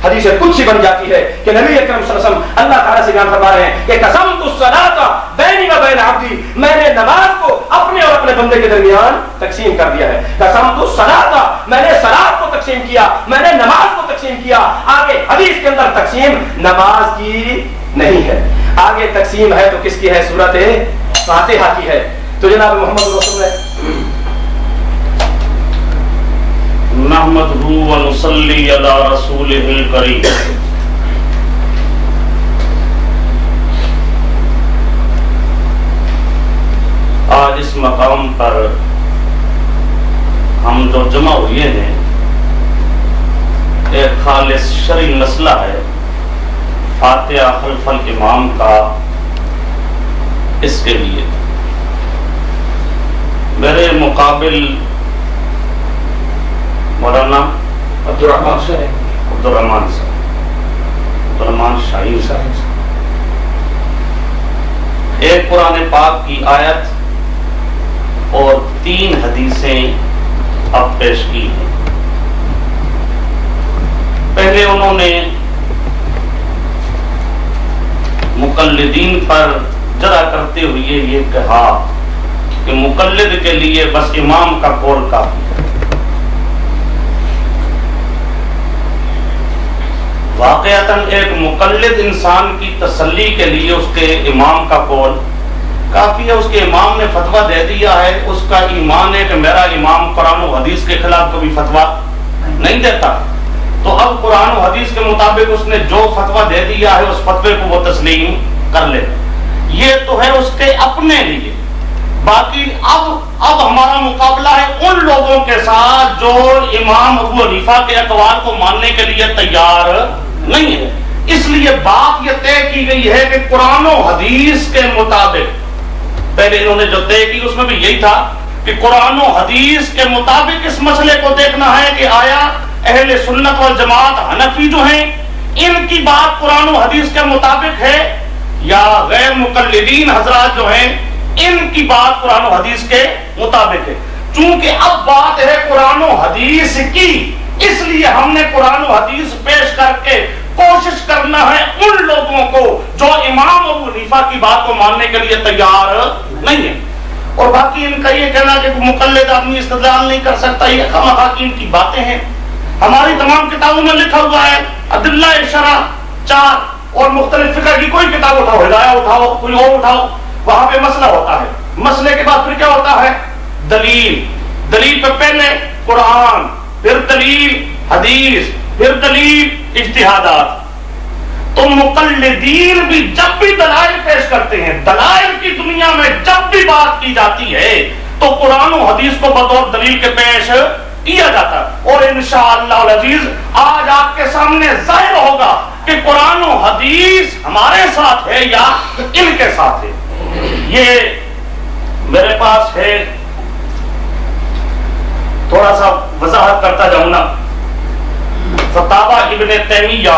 حدیث قدسی بن جاتی ہے کہ نبی اکرم صلی اللہ علیہ وسلم اللہ تعالیٰ سے بیان فرما رہے ہیں کہ قسمت الصلاۃ بینی و بین عبدی، میں نے نماز کو اپنے اور اپنے بندے کے درمیان تقسیم کر دیا ہے. قسمت الصلاۃ، میں نے صلاۃ کو تقسیم کیا، میں نے نماز کو تقسیم کیا. آگے حدیث کے اندر تقسیم نماز کی نہیں ہے، آگے تقسیم ہے تو کس کی ہے؟ سورۃ فاتحہ کی ہے. تو جناب محمد رسول اللہ نحمدہ ونصلی علی رسولہ الکریم. آج اس مقام پر ہم جو جمع ہوئے ہیں ایک خالص شرعی مسئلہ ہے، فاتحہ خلف الامام کا. اس کے لیے میرے مقابل مولانا عبدالرحمان شاہین صاحب ایک قرآن پاک کی آیت اور 3 حدیثیں اب پیش کی ہیں. پہلے انہوں نے مقلدین پر جرا کرتے ہوئے یہ کہا کہ مقلد کے لیے بس امام کا قول کافی ہے. واقعتاً ایک مقلد انسان کی تسلی کے لیے اس کے امام کا قول کافی ہے. اس کے امام نے فتویٰ دے دیا ہے، اس کا ایمان ہے کہ میرا امام قرآن و حدیث کے خلاف کبھی فتویٰ نہیں دیتا، تو اب قرآن و حدیث کے مطابق اس نے جو فتویٰ دے دیا ہے اس فتوے کو وہ تسلیم کر لے. یہ تو ہے اس کے اپنے لیے. باقی اب ہمارا مقابلہ ہے ان لوگوں کے ساتھ جو امام ابو حنیفہ کے اقوال کو ماننے کے لیے تیار نہیں ہے. اس لیے بات یہ طے کی گئی ہے کہ قرآن و حدیث کے مطابق، پہلے انہوں نے جو طے کی اس میں بھی یہی تھا کہ قرآن و حدیث کے مطابق اس مسئلے کو دیکھنا ہے کہ آیا اہل سنت والجماعت حنفی جو ہیں ان کی بات قرآن و حدیث کے مطابق ہے یا غیر مقلدین حضرات جو ہیں ان کی بات قرآن و حدیث کے مطابق ہے. چونکہ اب بات ہے قرآن و حدیث کی، اس لیے ہم نے قرآن و حدیث پیش کر کے کوشش کرنا ہے ان لوگوں کو جو امام ابو حنیفہ کی بات کو ماننے کے لیے تیار نہیں ہے. اور باقی ان کا یہ کہنا کہ مقلد آدمی استدلال نہیں کر سکتا، یہ خواہ کی ان کی باتیں ہیں. ہماری تمام کتابوں میں لکھا ہوا ہے ادلہ شرع 4 اور مختلف فقہ کی کوئی کتاب اٹھاؤ، ہدایہ اٹھاؤ، کوئی اور اٹھاؤ، وہاں پہ مسئلہ ہوتا ہے. مسئلے کے بعد پھر کیا ہوتا ہے؟ دلیل. دلیل پہ پہلے قرآن، پھر دلیل حدیث، پھر دلیل اجتہادات. تو مقلدین بھی جب بھی دلائل پیش کرتے ہیں، دلائل کی دنیا میں جب بھی بات کی جاتی ہے تو قرآن و حدیث کو بطور دلیل کے پیش کیا جاتا ہے. اور انشاءاللہ العزیز آج آپ کے سامنے ظاہر ہوگا کہ قرآن و حدیث ہمارے ساتھ ہے یا ان کے ساتھ ہے. یہ میرے پاس ہے، تھوڑا سا وضاحت کرتا جاؤں نا. فتاوی ابن تیمیہ،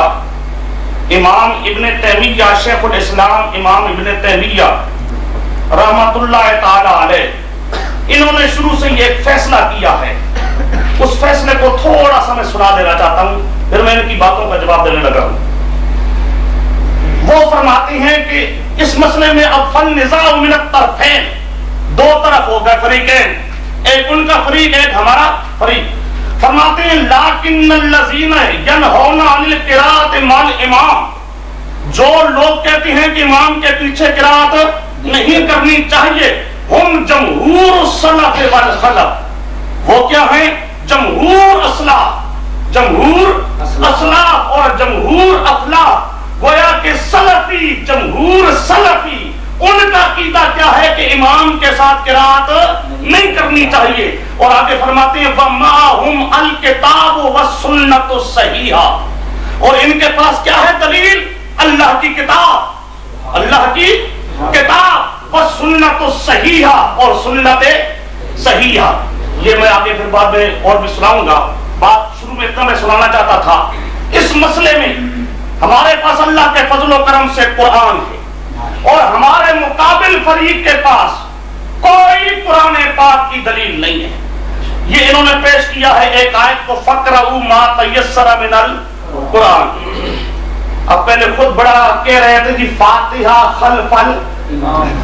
امام ابن تیمیہ، شیخ الاسلام امام ابن تیمیہ رحمت اللہ تعالی علیہ، انہوں نے شروع سے یہ ایک فیصلہ کیا ہے. اس فیصلے کو تھوڑا سا میں سنا دینا چاہتا ہوں، پھر میں ان کی باتوں کا جواب دینے لگا ہوں. وہ فرماتے ہیں کہ اس مسئلے میں اب فالنزاع من الطرفین، دو طرف ہو گئے فریقین، ایک ان کا فریق ایک ہمارا فریق. فرماتے ہیں لیکن الذین ینہون عن القراءۃ مع الامام، جو لوگ کہتے ہیں کہ امام کے پیچھے قرات نہیں کرنی چاہیے، ہم جمہور السلف والخلف، وہ کیا ہیں؟ جمہور اسلاف، جمہور اسلاف اور جمہور افلاح. گویا کہ سلفی، جمہور سلفی، ان کا عقیدہ کیا ہے کہ امام کے ساتھ قرات نہیں کرنی چاہیے. اور آگے فرماتے ہیں وَمَعَهُمْ الْكِتَابُ وَالسُّنَّةُ الصَّحِيحَةُ، اور ان کے پاس کیا ہے دلیل؟ اللہ کی کتاب، اللہ کی کتاب، وَالسُّنَّةُ الصَّحِيحَةُ، اور سنت صحیحہ. یہ میں آگے پھر بعد میں اور بھی سناؤں گا. بات شروع میں اتنا میں سنانا چاہتا تھا، اس مسئلے میں ہمارے پاس اللہ کے فضل و کرم سے قرآن ہے، اور ہمارے مقابل فریق کے پاس کوئی قرآن پاک کی دلیل نہیں ہے. یہ انہوں نے پیش کیا ہے ایک آیت کو، فَقْرَؤُوا مَا تَيَسَّرَ مِنَ الْقُرْآنِ. اب پہلے خود بڑا کہہ رہے تھے جی فاتحہ خلف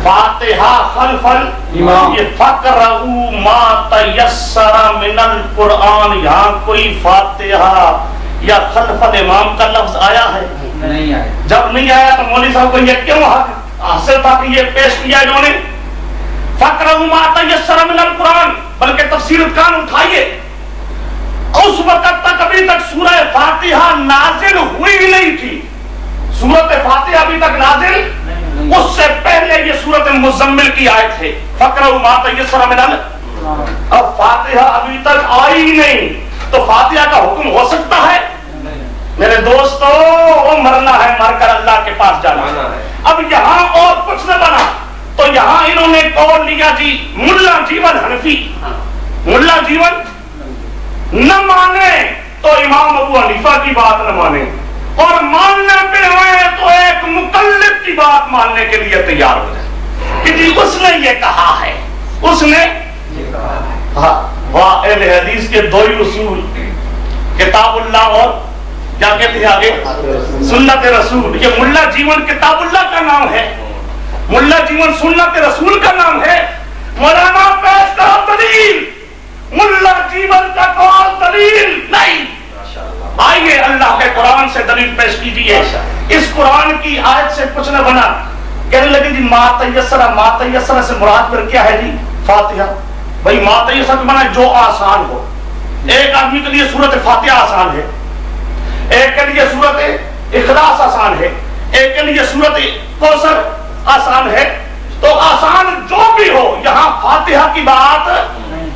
فاتحہ خلف الامام، یہ فَقْرَؤُوا مَا تَيَسَّرَ مِنَ الْقُرْآنِ، یہاں کوئی فاتحہ یا خلف الامام کا لفظ آیا ہے؟ نہیں آیا. جب نہیں آیا تو مولوی صاحب کو یہ کیوں حاصل تھا کہ یہ پیش کیا انہوں نے فَقْرَؤُوا مَا تَيَسَّرَ مِنَ الْقُرْآنِ، بلکہ تفسیر کان اٹھائیے. اس وقت تک ابھی تک سورہ فاتحہ نازل ہوئی نہیں تھی، سورت فاتحہ ابھی تک نازل، اس سے پہلے یہ سورت مزمل کی آیت ہے فَقْرَؤُوا مَا تَيَسَّرَ مِنَ الْقُرْآنِ. اب فاتحہ ابھی تک آئی نہیں تو فاتحہ کا حکم ہو سکتا ہے؟ میرے دوستو، وہ مرنا ہے، مر کر اللہ کے پاس جانا ہے. اب یہاں اور کچھ نہ بنا تو یہاں انہوں نے قول لیا جی ملا جیون حنفی، ملا جیون نہ مانے تو امام ابو حنیفہ کی بات نہ مانے، اور ماننے پہ ہوئے تو ایک مقلد کی بات ماننے کے لیے تیار ہو جائے کہ جی اس نے یہ کہا ہے، اس نے یہ کہا ہے. واہ، اہل حدیث کے دو ہی اصول، کتاب اللہ اور کیا کہتے ہیں آگے سنت رسول. یہ ملا جیون کتاب اللہ کا نام ہے، ملا جیون سنت رسول کا نام ہے. مولانا پیش کرو دلیل، ملا جیون کا قول دلیل نہیں. آئیے اللہ کے قرآن سے دلیل پیش کیجیے. اس قرآن کی آیت سے کچھ نہ بنا. کہنے لگے جی ما تیسر، ما تیسر سے مراد پھر کیا ہے جی؟ فاتحہ. بھائی ما تیسر بنا جو آسان ہو. ایک آدمی کے لیے سورت فاتحہ آسان ہے، ایک کے لیے سورت اخلاص آسان ہے، ایک کے لیے سورت کوثر آسان ہے. تو آسان جو بھی ہو، یہاں فاتحہ کی بات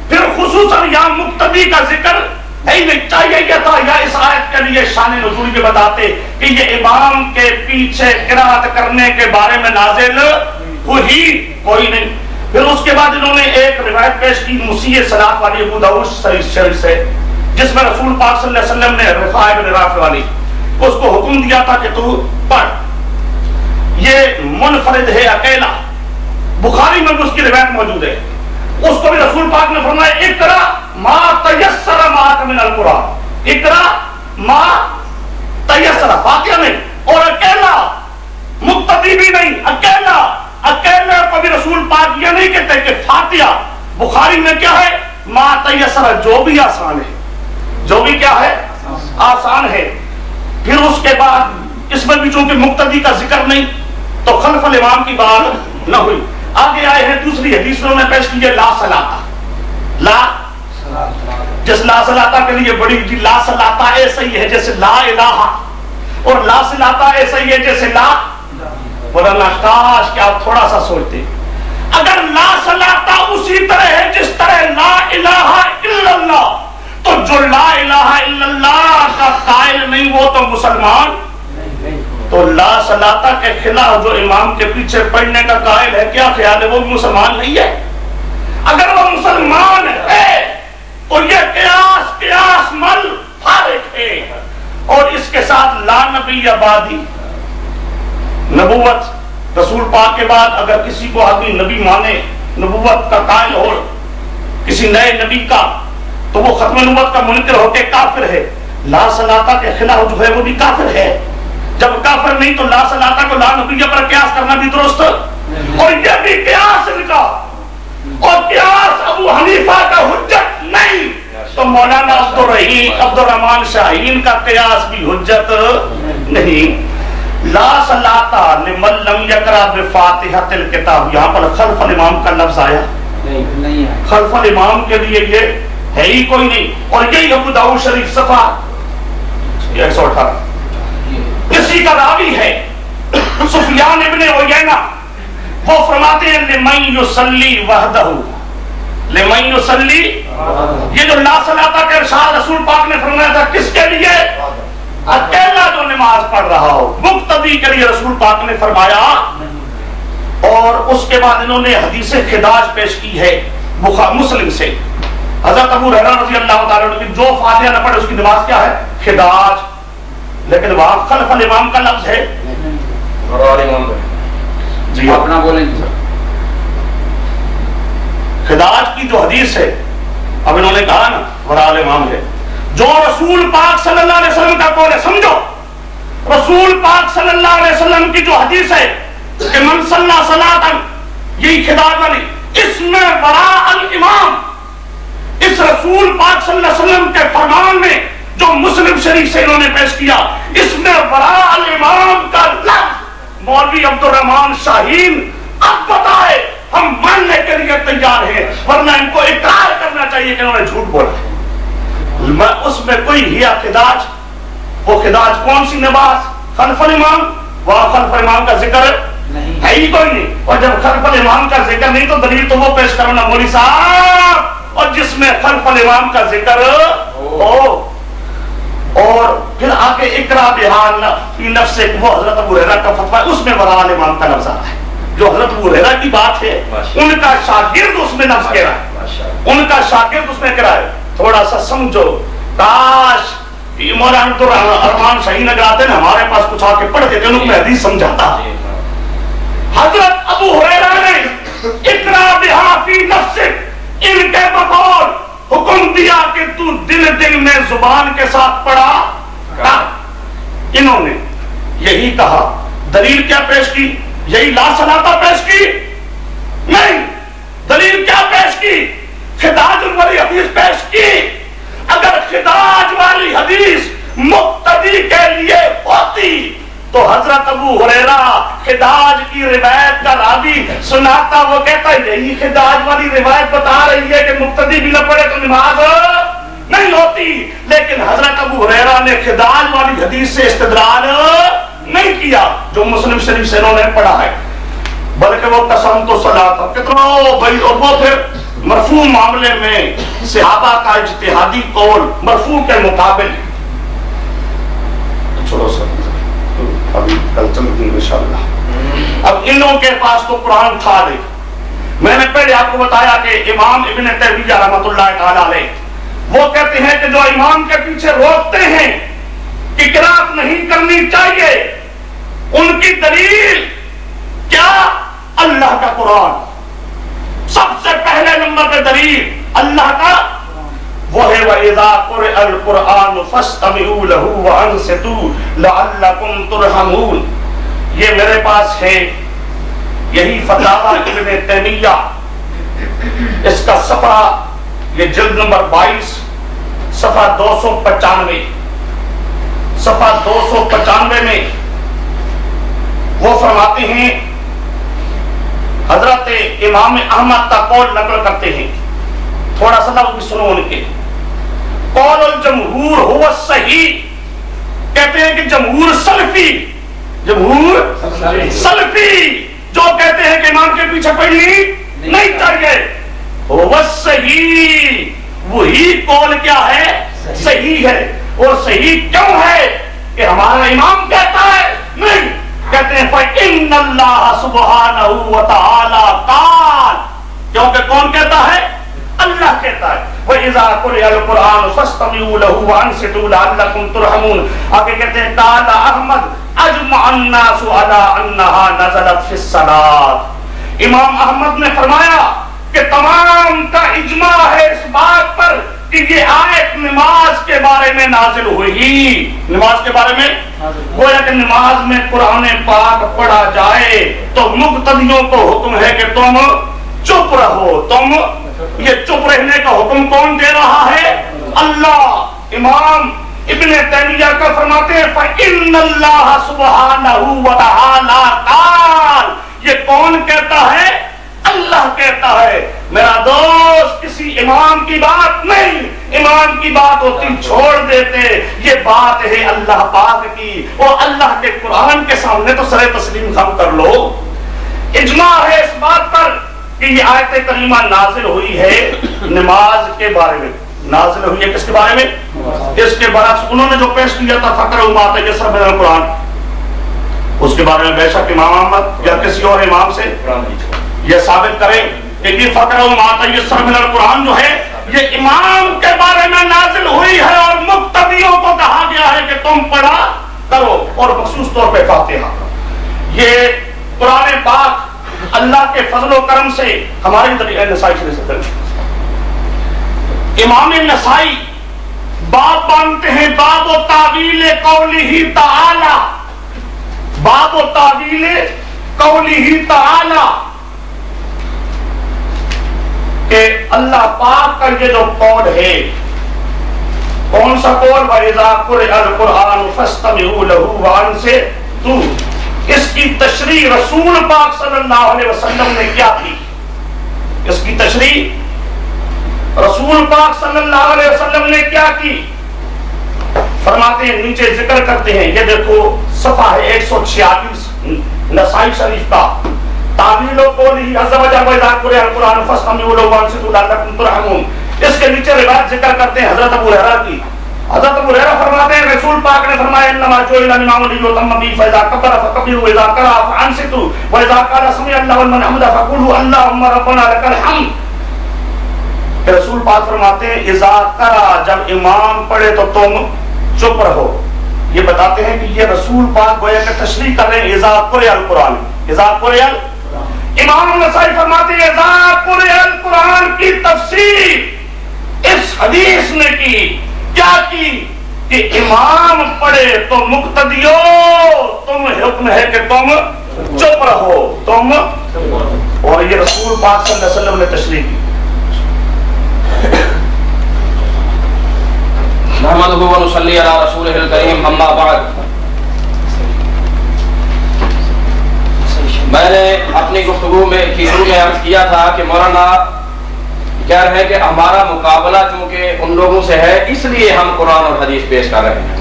پھر خصوصاً یہاں مقتدی کا ذکر نہیں چاہیے. یہ تھا یا اس آیت کے لیے شان نزول بھی بتاتے کہ یہ امام کے پیچھے قرات کرنے کے بارے میں نازل ہوئی کوئی نہیں. پھر اس کے بعد انہوں نے ایک روایت پیش کی مسیح صلاۃ والی ابو داؤد شریف سے، جس میں رسول پاک صلی اللہ علیہ وسلم نے رفاع بن رافع والی اس کو حکم دیا تھا کہ تو پڑھ. یہ منفرد ہے، اکیلا، بخاری میں اس کی روایت موجود ہے. اس کو بھی رسول پاک نے فرمایا اقرا ما تیسر معک من القرآن، اقرا ما تیسر، فاتحہ نہیں، اور اکیلا، مقتدی بھی نہیں، اکیلا. اکیلے کو بھی رسول پاک یہ نہیں کہتے کہ فاتحہ. بخاری میں کیا ہے؟ ما تیسر، جو بھی آسان ہے، جو بھی کیا ہے آسان ہے. پھر اس کے بعد اس میں بھی چونکہ مقتدی کا ذکر نہیں تو خلف الامام کی بات نہ ہوئی. آگے آئے ہیں دوسری حدیث میں پیش کی ہے لا صلاۃ. لا جس لا صلاۃ کے لیے بڑی جی لا صلاۃ ایسا ہی ہے جیسے لا الہ، اور لا صلاۃ ایسا ہی ہے جیسے لا. مولانا کاش کہ آپ تھوڑا سا سوچتے، اگر لا صلاۃ اسی طرح ہے جس طرح لا الہ الا اللہ، تو جو لا الہ الا اللہ کا قائل نہیں وہ تو مسلمان تو لا صلاۃ کے خلاف جو امام کے پیچھے پڑھنے کا قائل ہے، کیا خیال ہے وہ بھی مسلمان نہیں ہے؟ اگر وہ مسلمان ہے تو یہ قیاس مل فارق ہے، اور اس کے ساتھ لا نبی بعدی، نبوت رسول پاک کے بعد اگر کسی کو آدمی نبی مانے، نبوت کا قائل ہو کسی نئے نبی کا، تو وہ ختم نبوت کا منکر ہو کے کافر ہے۔ لا صلاۃ کے خلاف جو ہے وہ بھی کافر ہے۔ جب کافر نہیں تو لا صلاۃ کو لا نبی پر قیاس کرنا بھی درست، اور یہ بھی قیاس ان کا، اور قیاس ابو حنیفہ کا حجت نہیں، تو مولانا عبد الرحمان شاہین کا قیاس بھی حجت نہیں۔ لا صلاۃ لمن لم یقرأ بفاتحۃ الکتاب، یہاں پر خلف الامام کا لفظ آیا نہیں ہے، خلف الامام کے لیے یہ ہے ہی کوئی نہیں، اور یہی ابو داؤد شریف صفحہ 118 کسی کا راوی ہے سفیان ابن عیینہ، وہ فرماتے ہیں لمن یصلی وحدہ، لمن یصلی، یہ جو لا صلاۃ کا ارشاد رسول پاک نے فرمایا تھا کس کے لیے؟ اکیلا جو نماز پڑھ رہا ہو، مقتدی کے لیے رسول پاک نے فرمایا۔ اور اس کے بعد انہوں نے حدیث خداج پیش کی ہے مسلم سے، حضرت ابو ہریرہ رضی اللہ تعالیٰ عنہ کی جو فاتحہ نہ پڑھے اس کی نماز کیا ہے؟ خداج، لیکن وہاں خلف الامام کا لفظ ہے جی اپنا بولیں گے خداج کی جو حدیث ہے، اب انہوں نے کہا نا وراء الامام ہے، جو رسول پاک صلی اللہ علیہ وسلم کا قول ہے، سمجھو رسول پاک صلی اللہ علیہ وسلم کی جو حدیث ہے کہ من صلی صلاۃ، یہی خداج والی، اس میں وراء الامام، اس رسول پاک صلی اللہ علیہ وسلم کے فرمان میں جو مسلم شریف سے انہوں نے پیش کیا، اس میں وراء الامام کا لفظ مولوی عبد الرحمان شاہین اب بتائے، ہم ماننے کے لیے تیار ہیں، ورنہ ان کو اقرار کرنا چاہیے کہ انہوں نے جھوٹ بولا۔ اس میں کوئی ہیا خداج، وہ خداج کون سی نماز؟ خلف الامام، وہاں خلف الامام کا ذکر ہے ہی کوئی نہیں، اور جب خلف الامام کا ذکر نہیں تو دلیل تو وہ پیش کرنا مولوی صاحب، اور جس میں خلف الامام کا ذکر ہو۔ اور پھر آگے اقرا بہان فی نفسک، وہ حضرت ابو ہریرہ کا فتویٰ ہے، اس میں وراء الامام کا لفظ آتا ہے، جو حضرت ابو ہریرہ کی بات ہے ان کا شاگرد اس میں لفظ کہہ رہا ہے، ان کا شاگرد اس میں کہہ رہا ہے۔ تھوڑا سا سمجھو، کاش مولانا عبد الرحمان شاہین اگر آتے نا ہمارے پاس کچھ آ کے پڑھ کے ان کو حدیث سمجھاتا۔ حضرت ابو ہریرہ نے اقرا بہا فی نفسک، ان کے بقول حکم دیا کہ تو دل میں زبان کے ساتھ پڑھا، انہوں نے یہی کہا۔ دلیل کیا پیش کی؟ یہی لا صلاۃ پیش کی؟ نہیں، دلیل کیا پیش کی؟ خداج والی حدیث پیش کی۔ اگر خداج والی حدیث مقتدی کے لیے ہوتی تو حضرت ابو ہریرہ خداج کی روایت کا راوی سناتا، وہ کہتا یہی خداج والی روایت بتا رہی ہے کہ مقتدی بھی نہ پڑھے تو نماز نہیں ہوتی، لیکن حضرت ابو ہریرہ نے خداج والی حدیث سے استدلال نہیں کیا جو مسلم شریف سے انہوں نے پڑھا ہے، بلکہ وہ قسم تو صلاۃ کتنا بھائی، اور وہ پھر مرفوع معاملے میں صحابہ کا اجتہادی قول مرفوع کے مقابل، چھوڑو سر ابھی کل چلتے ہیں انشاءاللہ۔ اب انہوں کے پاس تو قرآن تھا نہیں، میں نے پہلے آپ کو بتایا کہ امام ابن تیمیہ رحمۃ اللہ تعالی علیہ وہ کہتے ہیں کہ جو امام کے پیچھے روکتے ہیں کہ قرات نہیں کرنی چاہیے، ان کی دلیل کیا؟ اللہ کا قرآن، سب سے پہلے نمبر پہ دلیل اللہ کا وہ ہے وَإِذَا قُرِئَ الْقُرْآنُ فَاسْتَمِعُوا لَهُ وَأَنصِتُوا لَعَلَّكُمْ تُرْحَمُونَ۔ یہ میرے پاس ہے، یہی فتاوی ابن تیمیہ، اس کا صفحہ، یہ جلد نمبر 22 صفحہ 295، صفحہ 295 میں وہ فرماتے ہیں، حضرت امام احمد کا قول نقل کرتے ہیں، تھوڑا سا لفظ بھی سنو ان کے۔ قول الجمہور هو الصحیح، کہتے ہیں کہ جمہور سلفی، جمہور سلفی جو کہتے ہیں کہ امام کے پیچھے پڑھنی نہیں چاہیے، هو الصحیح، وہی قول کیا ہے؟ صحیح ہے۔ اور صحیح کیوں ہے؟ کہ ہمارا امام کہتا ہے نہیں، کہتے ہیں فَإِنَّ اللَّهَ سُبْحَانَهُ وَتَعَالَى قَالَ، کیونکہ کون کہتا ہے؟ اللہ کہتا ہے وَإِذَا قُرِئَ الْقُرْآنُ فَاسْتَمِعُوا لَهُ وَأَنصِتُوا لَعَلَّكُمْ تُرْحَمُونَ۔ آگے کہتے ہیں قال احمد اجمع الناس على انها نزلت في الصلاة، امام احمد نے فرمایا کہ تمام کا اجماع ہے اس بات پر کہ یہ آیت نماز کے بارے میں نازل ہوئی، نماز کے بارے میں گویا کہ نماز میں قرآن پاک پڑھا جائے تو مقتدیوں کو حکم ہے کہ تم چپ رہو، تم یہ چپ رہنے کا حکم کون دے رہا ہے؟ اللہ۔ امام ابن تیمیہ کا فرماتے ہیں فَإِنَّ اللَّهَ سُبْحَانَهُ وَتَعَالَى قَالَ، یہ کون کہتا ہے؟ اللہ کہتا ہے۔ میرا دوست کسی امام کی بات نہیں، امام کی بات ہوتی چھوڑ دیتے، یہ بات ہے اللہ پاک کی، اور اللہ کے قرآن کے سامنے تو سر تسلیم خم کر لو۔ اجماع ہے اس بات پر کہ یہ آیت کریمہ نازل ہوئی ہے نماز کے بارے میں، نازل ہوئی ہے کس کے بارے میں؟ اس کے برعکس انہوں نے جو پیش کیا تھا فقرؤوا ما تیسر من القرآن، اس کے بارے میں بے شک امام احمد یا کسی اور امام سے یہ ثابت کریں کہ یہ فقرؤوا ما تیسر من القرآن جو ہے یہ امام کے بارے میں نازل ہوئی ہے اور مقتدیوں کو کہا گیا ہے کہ تم پڑھا کرو، اور مخصوص طور پہ فاتحہ۔ یہ قرآن پاک اللہ کے فضل و کرم سے ہماری طریقہ نسائی شریف سے درج، امام نسائی باب مانتے ہیں باب و تعویل قولہ تعالی، باب و تعویل قولہ تعالی، کہ اللہ پاک کا یہ جو قول ہے، کون سا قول؟ وَإِذَا قُرِئَ الْقُرْآنُ فَاسْتَمِعُوا لَهُ وَأَنصِتُوا، اس کی تشریح رسول پاک صلی اللہ علیہ وسلم نے کیا کی؟ اس کی تشریح رسول پاک صلی اللہ علیہ وسلم نے کیا کی؟ فرماتے ہیں، نیچے ذکر کرتے ہیں، یہ دیکھو صفحہ ہے 146 نسائی شریف کا، تعویل قولہ عز وجل وَإِذَا قُرِئَ الْقُرْآنُ فَاسْتَمِعُوا لَهُ وَأَنصِتُوا لَعَلَّكُمْ تُرْحَمُونَ۔ اس کے نیچے روایت ذکر کرتے ہیں حضرت ابو ہریرہ کی، حضرت ابو ہریرہ فرماتے ہیں رسول پاک نے فرمایا انما جعل الامام لیؤتم به فاذا كبر فكبروا واذا قرأ فانصتوا واذا قال سمع الله لمن حمده فقولوا اللهم ربنا لك الحمد۔ کہ رسول پاک فرماتے ہیں اذا قرأ، جب امام پڑھے تو تم چپ رہو۔ یہ بتاتے ہیں کہ یہ رسول پاک گویا کہ تشریح کر رہے ہیں اذا قرئ القرآن، اذا قرئ۔ امام نسائی فرماتے ہیں اذا قرئ القرآن کی تفسیر اس حدیث نے کی، کیا کی؟ کہ امام پڑھے تو مقتدیو تم حکم ہے کہ تم چپ رہو، تم، اور یہ رسول پاک صلی اللہ علیہ وسلم نے تشریح کی۔ نحمدہ و نصلی علی رسولہ الکریم، اما بعد۔ میں نے اپنی گفتگو میں شروع میں عرض کیا تھا کہ مولانا کہہ رہے ہیں کہ ہمارا مقابلہ چونکہ ان لوگوں سے ہے اس لیے ہم قرآن اور حدیث پیش کر رہے ہیں۔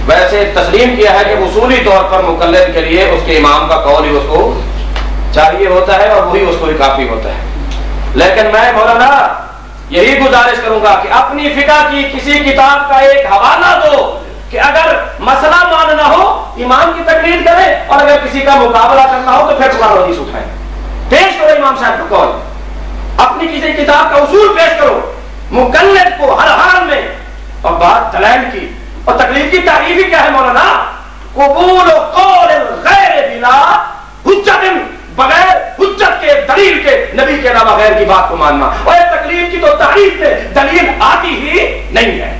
ویسے تسلیم کیا ہے کہ اصولی طور پر مقلد کے لیے اس کے امام کا قول ہی اس کو چاہیے ہوتا ہے اور وہی اس کو کافی ہوتا ہے، لیکن میں مولانا یہی گزارش کروں گا کہ اپنی فقہ کی کسی کتاب کا ایک حوالہ دو کہ اگر مسئلہ ماننا ہو امام کی تقلید کریں، اور اگر کسی کا مقابلہ کرنا ہو تو پھر قرآن حدیث اٹھائیں، پیش کرو امام صاحب کا قول، اپنی کسی کتاب کا اصول پیش کرو، مقلد کو ہر حال میں۔ اور بات دلائل کی اور تقلید کی تعریف ہی کیا ہے مولانا؟ قبول قول غیر بلا حجت، بغیر حجت کے، دلیل کے، نبی کے علاوہ غیر کی بات کو ماننا، اور تقلید کی تو تعریف میں دلیل آتی ہی نہیں ہے۔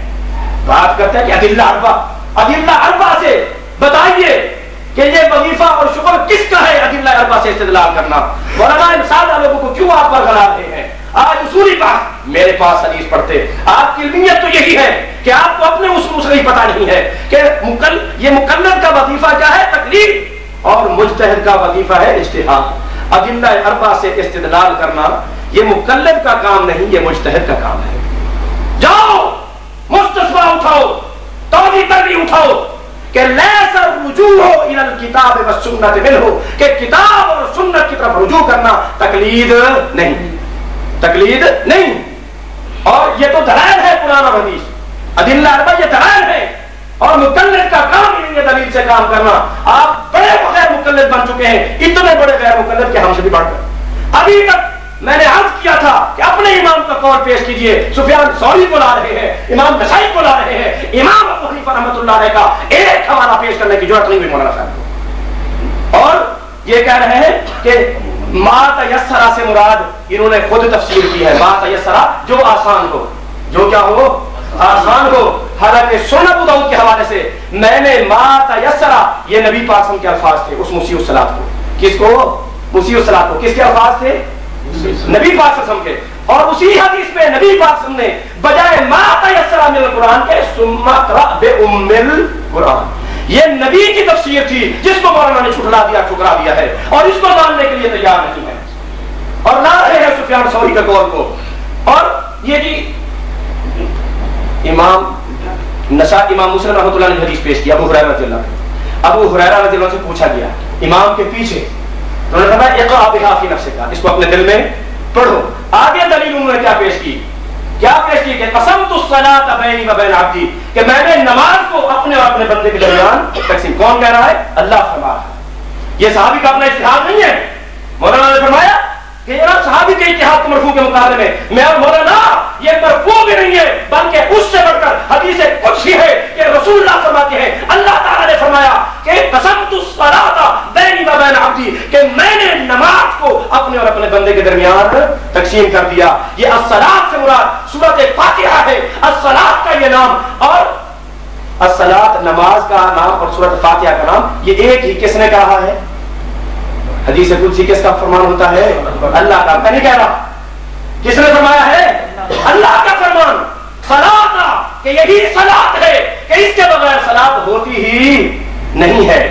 بات کرتے ہیں کہ ادلہ اربع، ادلہ اربع سے بتائیے کہ یہ وظیفہ اور شکر کس کا ہے؟ ادلہ اربع سے استدلال کرنا۔ مولانا ان سادہ لوگوں کو کیوں آپ پر غلا رہے ہیں؟ آج اصولی بات میرے پاس حدیث پڑھتے، آپ کی علمیت تو یہی ہے کہ آپ کو اپنے اصول سے پتہ نہیں ہے کہ یہ مقلد کا وظیفہ کیا ہے؟ تقلید، اور مجتہد کا وظیفہ ہے اجتہاد۔ ادلہ اربع سے استدلال کرنا یہ مقلد کا کام نہیں، یہ مجتہد کا کام ہے۔ جاؤ مستصفا اٹھاؤ، توحید تربیہ اٹھاؤ کہ لیس الرجوع الی الکتاب والسنۃ منہ، کہ کتاب اور سنت کی طرف رجوع کرنا تقلید نہیں، تقلید نہیں۔ اور یہ تو دلائل ہے قرآن اور حدیث، ادلہ اربع یہ دلائل ہے اور مقلد کا کام ہی نہیں ہے دلیل سے کام کرنا. آپ بڑے غیر مقلد بن چکے ہیں, اتنے بڑے غیر مقلد کہ ہم سے بھی بڑھ کر. ابھی تک میں نے عرض کیا تھا کہ اپنے امام کا قول پیش کیجئے. سفیان ثوری کو لا رہے ہیں, امام نسائی کو لا رہے ہیں, امام ابو حنیفہ رحمۃ اللہ علیہ کا ایک حوالہ پیش کرنے کی ضرورت نہیں ہوئی مولانا صاحب کو. اور یہ کہہ رہے ہیں کہ ما تیسرا سے مراد انہوں نے خود تفسیر کی ہے, ما تیسرا جو آسان ہو, جو کیا ہو آسان ہو. حالانکہ سنن ابو داؤد کے حوالے سے میں نے ما تیسرا یہ نبی پاک صلی اللہ علیہ وسلم کے الفاظ تھے اس مسیح الصلاۃ کو. کس کو؟ مسیح الصلاۃ کو. کس کے الفاظ تھے؟ نبی پاک صلی اللہ علیہ وسلم کے. اور اسی حدیث میں نبی پاک صلی اللہ علیہ وسلم نے بجائے ما تیسرا من القرآن کے ثم اقرأ بأم القرآن, یہ نبی کی تفسیر تھی جس کو مولانا نے ٹھکرا دیا ہے اور اس کو ماننے کے لیے تیار نہیں ہے اور لا رہے ہیں سفیان ثوری کے قول کو. اور یہ جی امام مسلم رحمۃ اللہ نے حدیث پیش کیا ابو ہریرہ رضی اللہ عنہ. ابو ہریرہ رضی اللہ عنہ سے پوچھا گیا امام کے پیچھے, انہوں نے کہا اقرأ بہا فی نفسک, اس کو اپنے دل میں پڑھو. آگے دلیل انہوں نے کیا پیش کی کہ قسمت الصلاۃ بینی و بین عبدی, کہ میں نے نماز کو اپنے اور اپنے بندے کے درمیان تقسیم. کون کہہ رہا ہے؟ اللہ فرما رہا ہے. یہ صحابی کا اپنا اجتہاد نہیں ہے. مولانا نے فرمایا کہ یہ صحابی کے اجتہاد کے مرفوع کے مقابلے میں اور مولانا یہ مرفوع بھی نہیں ہے بلکہ اس سے بڑھ کر حدیث قدسی ہے کہ رسول اللہ فرماتے ہیں, اللہ تعالیٰ نے فرمایا کہ قسمت الصلاۃ بینی و بین عبدی, کہ میں نے نماز کو اپنے اور اپنے بندے کے درمیان تقسیم کر دیا. یہ الصلاۃ سے مراد سورۃ فاتحہ ہے. الصلاۃ کا یہ نام اور الصلاۃ نماز کا نام اور سورۃ فاتحہ کا نام یہ ایک ہی. کس نے کہا ہے؟ حدیث قدسی کس کا فرمان ہوتا ہے؟ اللہ کا. میں نہیں کہہ رہا. کس نے فرمایا ہے؟ اللہ کا فرمان. صلاۃ کہ یہی صلاۃ ہے کہ اس کے بغیر صلاۃ ہوتی ہی نہیں ہے.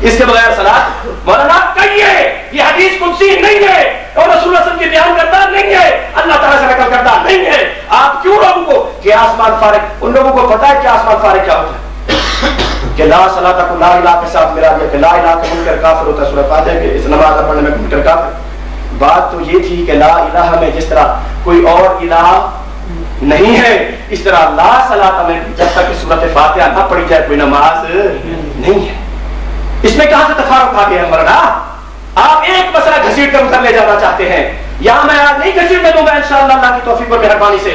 اس کے بغیر صلاۃ مولانا کہیے یہ حدیث قدسی نہیں ہے اور رسول اللہ صلی اللہ علیہ وسلم کی بیان کرتا نہیں ہے, اللہ تعالیٰ سے نقل کرتا نہیں ہے. آپ کیوں لوگوں کو کہ آسمان فارغ, ان لوگوں کو پتا ہے کہ آسمان فارغ کیا ہوتا ہے کہ لا صلاۃ کو لا الہ کے ساتھ ملا دیا کہ لا الہ کا منکر کافر ہوتا ہے. سورہ فاتحہ کے اس نماز پڑھنے میں منکر کافر. بات تو یہ تھی کہ لا الہ میں جس طرح کوئی اور الہ نہیں ہے اس طرح لا صلاۃ میں جب تک سورۃ فاتحہ نہ پڑھی جائے کوئی نماز نہیں ہے. اس میں کہاں سے تفارق آ گیا ہے مولانا؟ آپ ایک مسئلہ گھسیٹ کر ادھر لے جانا چاہتے ہیں. یہاں میں آج نہیں گھسیٹنے دوں گا انشاءاللہ اللہ کی توفیق اور مہربانی سے.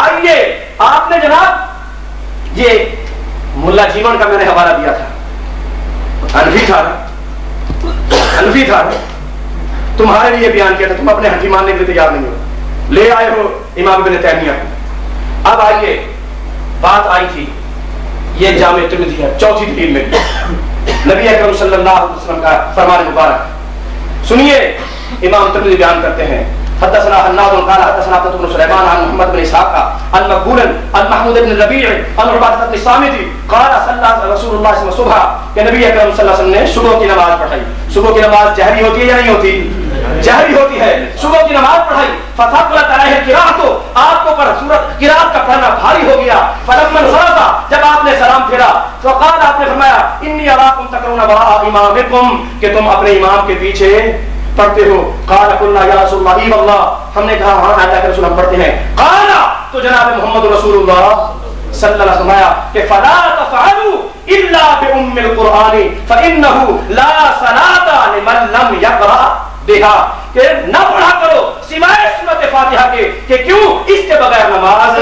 آئیے آپ نے جناب یہ ملا جیون کا میں نے حوالہ دیا تھا, حنفی تھا تمہارے لیے بیان کیا تھا, تم اپنے حنفی ماننے کے لیے تیار نہیں ہو, لے آئے ہو امام ابن تیمیہ کو. اب آئیے بات آئی تھی یہ جامع ترمذی ہے چوتھی دلیل میں نبی اکرم صلی اللہ علیہ وسلم کا فرمان مبارک سنیے. امام ترمذی بیان کرتے ہیں حدثنا حناد قال حدثنا عبد بن سليمان عن محمد بن اسحاق عن مقبول عن محمود بن ربيع عن عبادة بن الصامت قال صلى رسول الله صلى الله عليه وسلم صبح کہ نبی اکرم صلی اللہ علیہ وسلم نے صبح کی نماز پڑھائی. صبح کی نماز جہری ہوتی ہے یا نہیں ہوتی؟ جہری ہوتی ہے. صبح کی نماز پڑھائی فثقلت علیہ القراءۃ, آپ کو پر سورۃ قراءت کا پڑھنا بھاری ہو گیا. فلما انصرف, جب آپ نے سلام پھیرا فقال, آپ نے فرمایا انی اراکم تقرؤون وراء امامکم, کہ تم اپنے امام کے پیچھے پڑھتے ہو. قال قلنا یا رسول اللہ ای واللہ, ہم نے کہا ہاں اللہ کے رسول ہم پڑھتے ہیں. قال, تو جناب محمد رسول اللہ صلی اللہ علیہ وسلم کہ فلا تفعلوا الا بام القرآن فانه لا صلاة لمن لم يقرأ بها, کہ نہ پڑھا کرو سوائے سورۃ فاتحہ کے, کہ کیوں اس کے بغیر نماز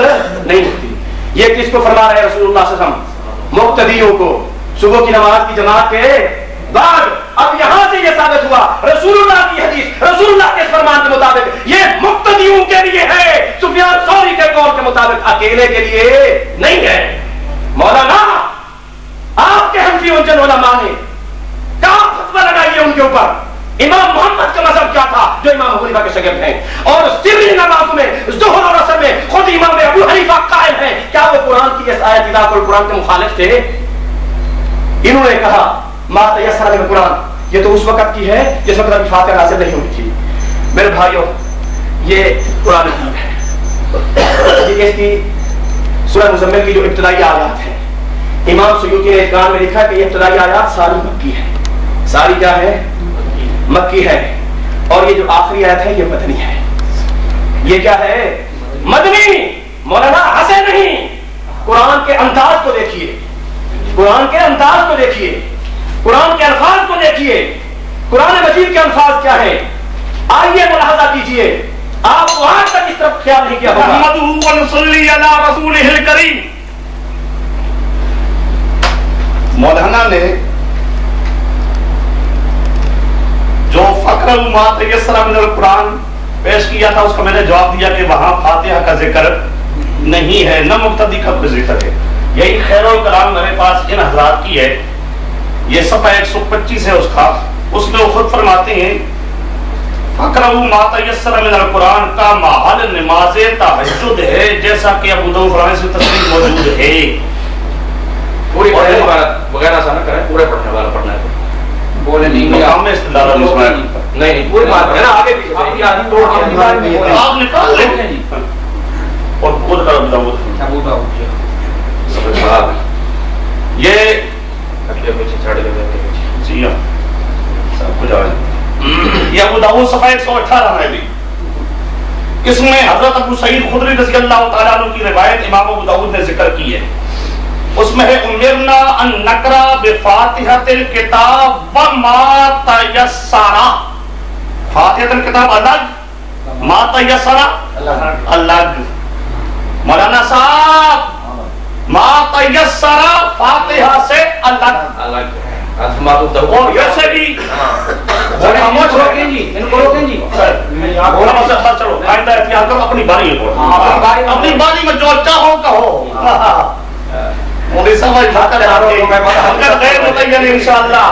نہیں ہوتی. یہ کس کو فرما رہے ہیں رسول اللہ صلی اللہ علیہ وسلم؟ مقتدیوں کو. صبح کی نماز کی جماعت کے بعد اب یہاں سے یہ ثابت ہوا رسول اللہ کی حدیث رسول اللہ کے فرمان کے مطابق یہ مقتدیوں کے لیے ہے, سفیان ثوری کے قول کے مطابق اکیلے کے لیے نہیں ہے. مولانا آپ کے حنفی جن علماء نے کہاں فتویٰ لگائیے ان کے اوپر. امام محمد کا مذہب کیا تھا جو امام ابو حنیفہ کے شاگرد ہیں, اور سری نمازوں میں ظہر اور عصر میں خود امام ابو حنیفہ قائل ہیں. کیا وہ قرآن کی اس آیت اذا قرآن کے مخالف تھے؟ انہوں نے کہا ما تیسر من القرآن, یہ تو اس وقت کی ہے جس وقت ابھی فاتحہ نازل نہیں ہوئی تھی. میرے بھائیوں یہ قرآن حکیم ہے, یہ اس کی سورہ مزمل کی جو ابتدائی آیات ہیں, امام سیوطی نے اتقان میں لکھا کہ یہ ابتدائی آیات ساری مکی ہے. ساری کیا ہے؟ مکی ہے. اور یہ جو آخری آیت ہے یہ مدنی ہے. یہ کیا ہے؟ مدنی. مولانا ہنسے نہیں, قرآن کے انداز کو دیکھیے. قرآن کے انداز کو دیکھیے، قرآن کے الفاظ کو دیکھیے، قرآن مجید کے الفاظ کیا ہیں، آئیے ملاحظہ کیجئے. آپ وہاں تک اس طرف خیال نہیں کیا ہوگا. نحمدہ ونصلی علی رسولہ الکریم. مولانا نے جو فقرہ ما تیسر من القرآن پیش کیا تھا، اس کا میں نے جواب دیا کہ وہاں فاتحہ کا ذکر نہیں ہے، نہ مقتدی کا کوئی ذکر ہے. یہی خیر الکلام میرے پاس ان حضرات کی ہے، یہ صفحہ 125 ہے اس کا. اس میں وہ خود فرماتے ہیں فقرہ ما تیسر من القرآن کا محل نماز تہجد ہے، جیسا کہ ابو داؤد فرمانے سے تصریح موجود ہے. پوری پڑھنے والا بغیر ایسا نہ کریں، پورے پڑھنے والا پڑھنا ہے. بولے نہیں مقام میں استدلال نہیں پوری بات ہے نا، آگے پیچھے آپ کی آدمی توڑ کے آپ نکال لیں اور خود کر ابو داؤد یہ پیچھے چھڑ گئے. جی ہاں سب کچھ آج یہ ابو داؤد صفحہ 118 ہے بھی. اس میں حضرت ابو سعید خدری رضی اللہ تعالیٰ عنہ کی روایت امام ابو داؤد نے ذکر کی ہے. اس میں ہے امرنا ان نقرا بفاتحۃ الکتاب وما تیسر. فاتحۃ الکتاب الگ، ما تیسر الگ. مولانا صاحب ما تیسر فاتحہ سے الگ الگ اور ویسے بھی روکیں جی، ان کو روکیں جی. چلو آئندہ احتیاط کرو، اپنی باری ہے، اپنی باری میں جو چاہو کہو. انشاءاللہ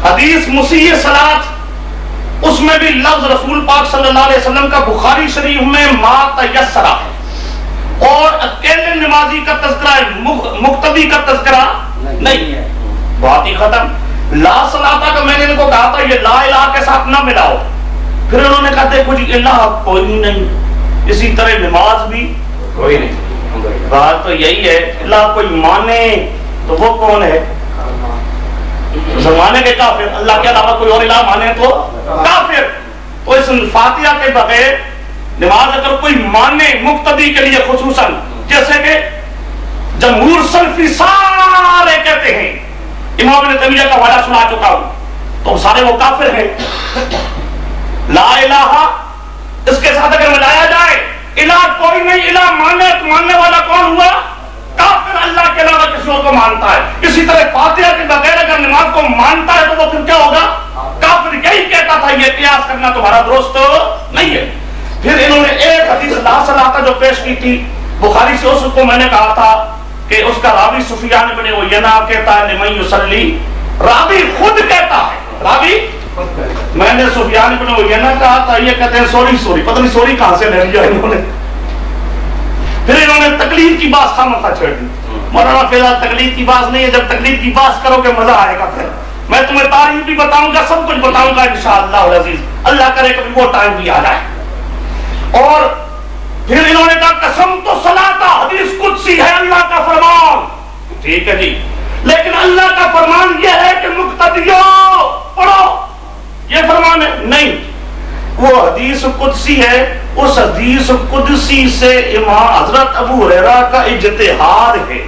حدیث مسیح صلاۃ، اس میں بھی لفظ رسول پاک صلی اللہ علیہ وسلم کا بخاری شریف میں ما تیسرا ہے، اور اکیلے نمازی کا تذکرہ ہے، مقتدی کا تذکرہ نہیں ہے. بات ہی ختم. لا صلاۃ کا میں نے ان کو کہا تھا یہ لا الہ کے ساتھ نہ ملاؤ، پھر انہوں نے کہا دیکھو جی الہ کوئی نہیں، اسی طرح نماز بھی کوئی نہیں. بات تو یہی ہے، اللہ کوئی مانے تو وہ کون ہے؟ زمانے کے کافر. اللہ کے علاوہ کوئی اور الہ مانے تو کافر. تو اس فاتحہ کے بغیر نماز اگر کوئی مانے مقتدی کے لیے خصوصاً، جیسے کہ جمہور سلفی سارے کہتے ہیں، امام ابن تیمیہ کا حوالہ سنا چکا ہوں، تو سارے وہ کافر ہیں. لا الہ اس کے ساتھ اگر ملایا جائے الہ کوئی نہیں، الہ مانے تو ماننے والا کون ہوا؟ کافر. اللہ کے علاوہ کسی اور کو مانتا ہے. اسی طرح فاتحہ کے بغیر اگر نماز کو مانتا ہے تو وہ پھر کیا ہوگا؟ کافر. یہی کہتا تھا، یہ قیاس کرنا تمہارا درست نہیں ہے. پھر انہوں نے ایک حدیث لا صلاۃ جو پیش کی تھی بخاری سے، اس کو میں نے کہا تھا کہ اس کا راوی سفیان بن عیینہ کہتا ہے لمن یصلی. راوی خود کہتا ہے، راوی میں نے سفیان بن عیینہ کہا تھا، یہ کہتے ہیں سوری پتہ نہیں سوری کہاں سے لے لیا انہوں نے. پھر انہوں نے تقلید کی بات خامخواہ چھیڑ دی. مولانا فی الحال تقلید کی بات نہیں ہے، جب تقلید کی بات کرو گے مزہ آئے گا. پھر میں تمہیں تاریخ بھی بتاؤں گا، سب کچھ بتاؤں گا انشاءاللہ العزیز. اللہ کرے کبھی وہ ٹائم بھی آ جائے. اور پھر انہوں نے کہا قسم تو صلاۃ حدیث قدسی ہے، اللہ کا فرمان. ٹھیک ہے جی، لیکن اللہ کا فرمان یہ ہے کہ مقتدیوں پڑھو، یہ فرمان ہے نہیں. وہ حدیث قدسی ہے، اس حدیث قدسی سے امام حضرت ابو ہریرہ کا اجتہاد ہے.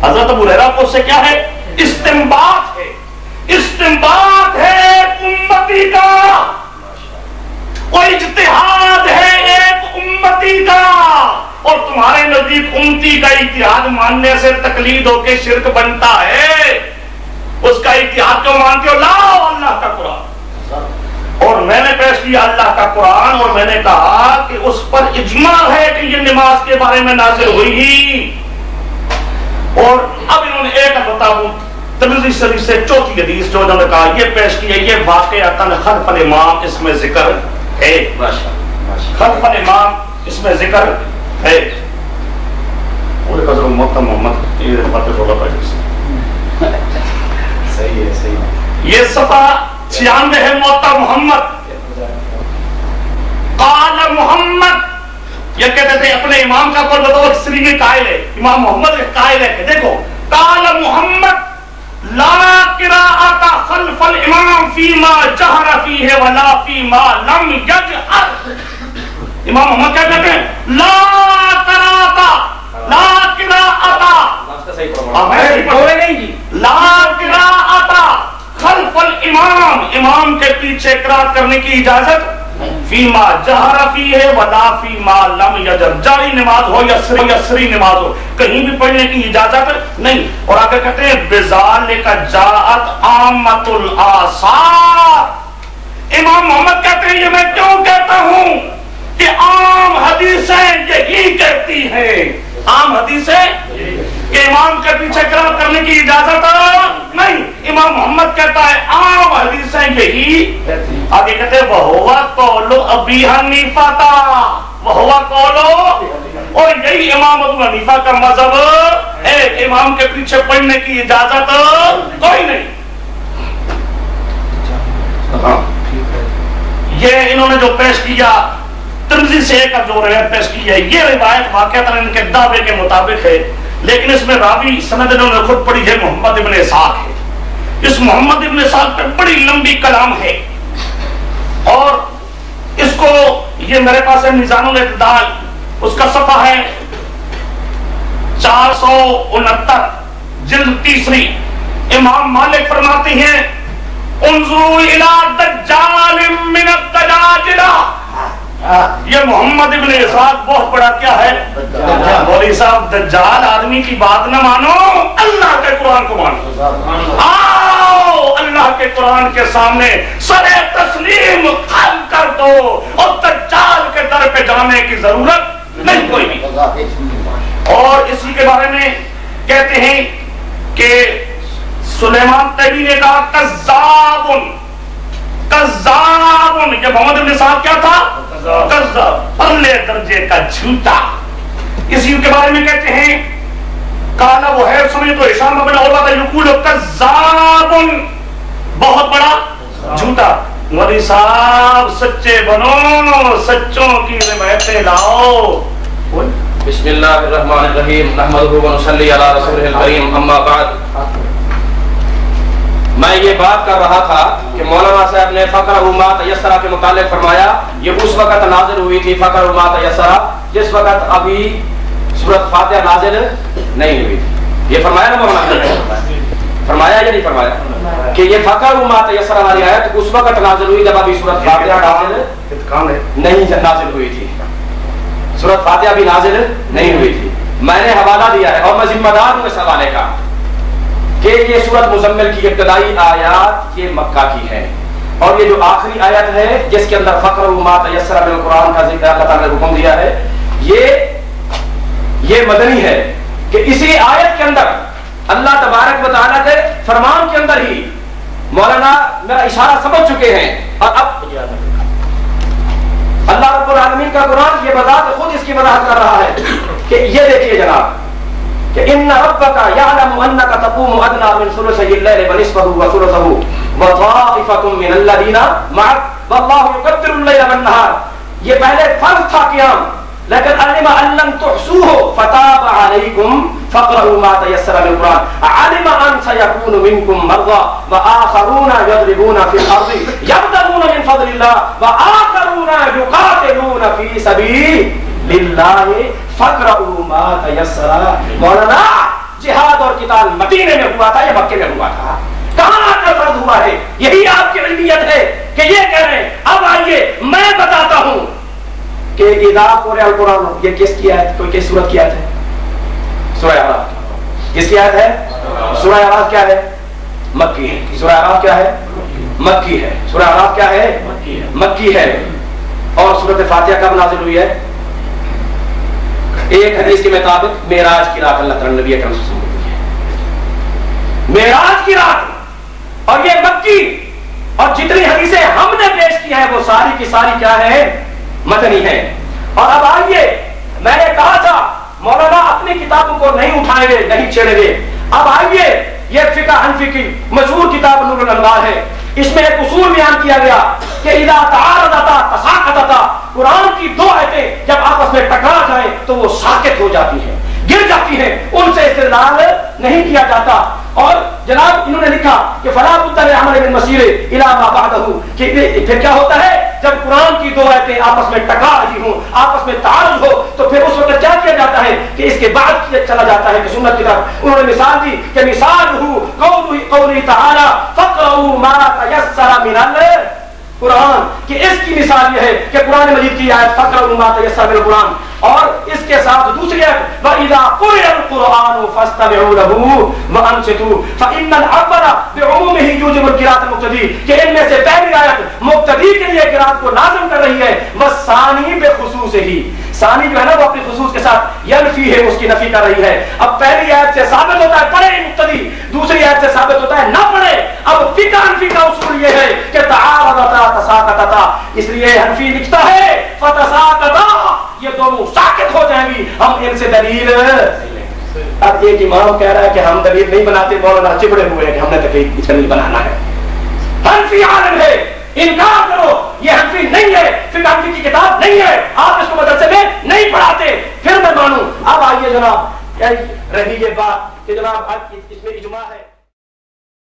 حضرت ابو ہریرہ کو سے کیا ہے؟ استنباط ہے. استنباط ہے امتی کا، وہ اجتہاد ہے ایک امتی کا. اور تمہارے نزدیک امتی کا اجتہاد ماننے سے تقلید ہو کے شرک بنتا ہے. اس کا اجتہاد کیوں مانتے ہو؟ لاؤ اللہ کا قرآن. اور میں نے پیش کیا اللہ کا قرآن، اور میں نے کہا کہ اس پر اجماع ہے کہ یہ نماز کے بارے میں نازل ہوئی ہی. اور اب انہوں نے ایک بتاؤں ترمذی شریف سے چوتھی حدیث جو انہوں نے کہا یہ پیش کی ہے، یہ واقعتاً خلف الامام اس میں ذکر ہے. خلف الامام اس میں ذکر ہے. محمد یہ صفحہ 96 ہے. موتا محمد قال محمد، یہ کہتے تھے اپنے امام کا قول بتاؤ، سری میں قائل ہے، امام محمد قائل ہے کہ دیکھو قال محمد لا قراءۃ خلف الامام فيما جهر فيه ولا فيما لم يجهر. امام محمد کیا کہتے ہیں؟ لا قراءۃ، لا قراءۃ. پیچھے قرات کرنے کی اجازت فیما جہر فی ہے ولا فیما لم یجر، جاری نماز ہو یا سری نماز ہو کہیں بھی پڑھنے کی اجازت نہیں. اور آگے کہتے ہیں بذالک جاءت عامۃ الآثار. امام محمد کہتے ہیں یہ میں کیوں کہتا ہوں کہ عام حدیثیں یہی کہتی ہیں، عام حدیثیں کہ امام کے پیچھے قرات کرنے کی اجازت نہیں. امام محمد کہتا ہے عام حدیثیں یہی. آگے کہتے ہیں وَهُوَ قَوْلُ أَبِي حَنِيفَةَ وَهُوَ قَوْلُ، اور یہی امام ابو حنیفہ کا مذہب ہے کہ امام کے پیچھے پڑھنے کی اجازت کوئی نہیں. یہ انہوں نے جو پیش کیا ترمذی سے کا جو روایت پیش کی ہے، یہ روایت واقعتاً ان کے دعوے کے مطابق ہے، لیکن اس میں راوی سند انہوں نے خود پڑھی ہے محمد ابن اسحاق ہے. اس محمد ابن اسحاق پر بڑی لمبی کلام ہے، اور اس کو یہ میرے پاس ہے میزان الاعتدال، اس کا صفحہ ہے 469 جلد تیسری. امام مالک فرماتے ہیں انظروا الی دجال من الدجاجلہ. یہ محمد ابن اسحاق بہت بڑا کیا ہے مولوی صاحب، دجال آدمی کی بات نہ مانو، اللہ کے قرآن کو مانو. آؤ اللہ کے قرآن کے سامنے سر تسلیم خم کر دو، اور دجال کے در پہ جانے کی ضرورت نہیں کوئی بھی. اور اسی کے بارے میں کہتے ہیں کہ سلیمان تیمی نے کہا کذاب، کذاب. یہ محمد ابن صاحب کیا تھا؟ کذاب، پہلے درجے کا جھوٹا. اسی کے بارے میں کہتے ہیں کالا وہ ہے سمجھ تو ہشام بن عروہ یقول کذاب، بہت بڑا جھوٹا. مولوی صاحب سچے بنو، سچوں کی روایتیں لاؤ. بسم اللہ الرحمن الرحیم نحمدہ ونصلی علی رسولہ الکریم، اما بعد. میں یہ بات کر رہا تھا کہ مولانا صاحب نے فقرہ ما تیسر کے متعلق فرمایا، یہ اس وقت نازل ہوئی تھی فقرہ ما تیسر جس وقت ابھی سورۃ فاتحہ نازل نہیں ہوئی تھی. یہ فرمایا نا مولانا نے، فرمایا یا نہیں فرمایا کہ یہ فقرہ ما تیسر والی آیت اس وقت نازل ہوئی جب ابھی سورۃ فاتحہ نازل نہیں نازل ہوئی تھی، سورۃ فاتحہ بھی نازل نہیں ہوئی تھی. میں نے حوالہ دیا ہے اور میں ذمہ دار ہوں اس حوالے کا کہ یہ سورۃ مزمل کی ابتدائی آیات یہ مکہ کی ہے، اور یہ جو آخری آیت ہے جس کے اندر فقرہ ما تیسر من القرآن کا ذکر اللہ تعالیٰ نے حکم دیا ہے، یہ مدنی ہے. کہ اسی آیت کے اندر اللہ تبارک و تعالیٰ کے فرمان کے اندر ہی مولانا میرا اشارہ سمجھ چکے ہیں. اور اب اللہ رب العالمین کا قرآن یہ بذات خود اس کی وضاحت کر رہا ہے کہ یہ دیکھیے جناب کہ ان ربک یعلم انک تقوم ادنی من ثلثی اللیل ونصفه وثلثه وطائفة من الذین معک واللہ یقدر اللیل والنہار. یہ پہلے فرض تھا قیام، لیکن علم ان لم تحصوه فتاب علیکم فاقرؤوا ما تیسر من القرآن. علم ان سیکون منکم مرضى وآخرون یضربون فی الارض یبتغون من فضل اللہ وآخرون یقاتلون فی سبیل اللہ فاقرؤوا ما تیسر. مولانا جہاد اور قتال مدینے میں ہوا تھا یا مکے میں ہوا تھا؟ کہاں کا فرض ہوا ہے؟ یہی آپ کی علمیت ہے کہ یہ کہہ رہے ہیں. اب آئیے میں بتاتا ہوں کہ اذا قرئ القرآن یہ کس کی آیت، کوئی کس سورت کی آیت ہے؟ سورہ اعراف. کس کی آیت ہے؟ سورہ اعراف کیا ہے؟ مکی ہے. سورہ اعراف کیا ہے؟ مکی ہے. سورہ اعراف کیا ہے؟ مکی ہے. اور سورۃ فاتحہ کب نازل ہوئی ہے؟ ایک حدیث کے مطابق معراج کی رات اللہ تعالی نبی اکرم صلی اللہ علیہ وسلم ہے معراج کی رات. اور یہ مکی، اور جتنی حدیثیں ہم نے پیش کی ہیں وہ ساری کی ساری کیا ہے؟ مدنی ہے. اور اب آئیے، میں نے کہا تھا مولانا اپنی کتابوں کو نہیں اٹھائیں گے، نہیں چھیڑیں گے. اب آئیے، یہ فقہ حنفی کی مشہور کتاب نور الانوار ہے، اس میں ایک اصول بیان کیا گیا کہ اذا تعارضتا تساقطتا، قرآن کی دو آیتیں جب آپس میں ٹکرا جائیں تو وہ ساقط ہو جاتی ہیں، گر جاتی ہیں، ان سے استدلال نہیں کیا جاتا. اور جناب انہوں نے لکھا کہ فلا بد للعمل بالمسیر الی ما بعدہ، کہ پھر کیا ہوتا ہے جب قرآن کی دو آیتیں آپس میں ٹکرا رہی ہوں، آپس میں تعارض ہو، تو پھر اس وقت کیا کیا جاتا ہے کہ اس کے بعد چلا جاتا ہے کہ سنت کی طرف. انہوں نے مثال دی کہ مثال قولی تعالی فقرؤوا ما تیسر من قرآن کہ اس کی مثال یہ ہے کہ قرآن مجید کی آیت فقرؤوا ما تیسر من القرآن اور اس کے ساتھ دوسری آیت وَإِذَا قُرِئَ الْقُرْآنُ فَاسْتَمِعُوا لَهُ وَأَنصِتُوا فَإِنَّ الْأَوَّلَ بِعُمُومِهِ يُوجِبُ الْقِرَاءَةَ الْمُقْتَدِي کہ ان میں سے پہلی آیت مقتدی کے لیے قرات کو لازم کر رہی ہے وَالثَّانِي بِخُصُوصِهِ ثانی جو ہے نا وہ اپنی خصوص کے ساتھ ینفی ہے اس کی نفی کر رہی ہے. اب پہلی آیت سے ثابت ہوتا ہے پڑھے مقتدی دوسری آیت سے ثابت ہوتا ہے نہ پڑھے. اب فقہ حنفی کا اصول یہ ہے کہ تعارضتا تساقطتا اس لیے حنفی لکھتا ہے فتساقطا یہ دونوں ساقط ہو جائیں گی ہم ان سے دلیل. اب ایک امام کہہ رہا ہے کہ ہم دلیل نہیں بناتے مولانا چپڑے ہوئے کہ ہم نے تکلیف دلیل بنانا ہے. حنفی عالم ہے انکار کرو یہ حنفی نہیں ہے فقہ حنفی کی کتاب نہیں ہے آپ اس کو مدرسے میں نہیں پڑھاتے پھر میں مانوں. اب آئیے جناب رہی یہ بات کہ جناب اس میں اجماع ہے.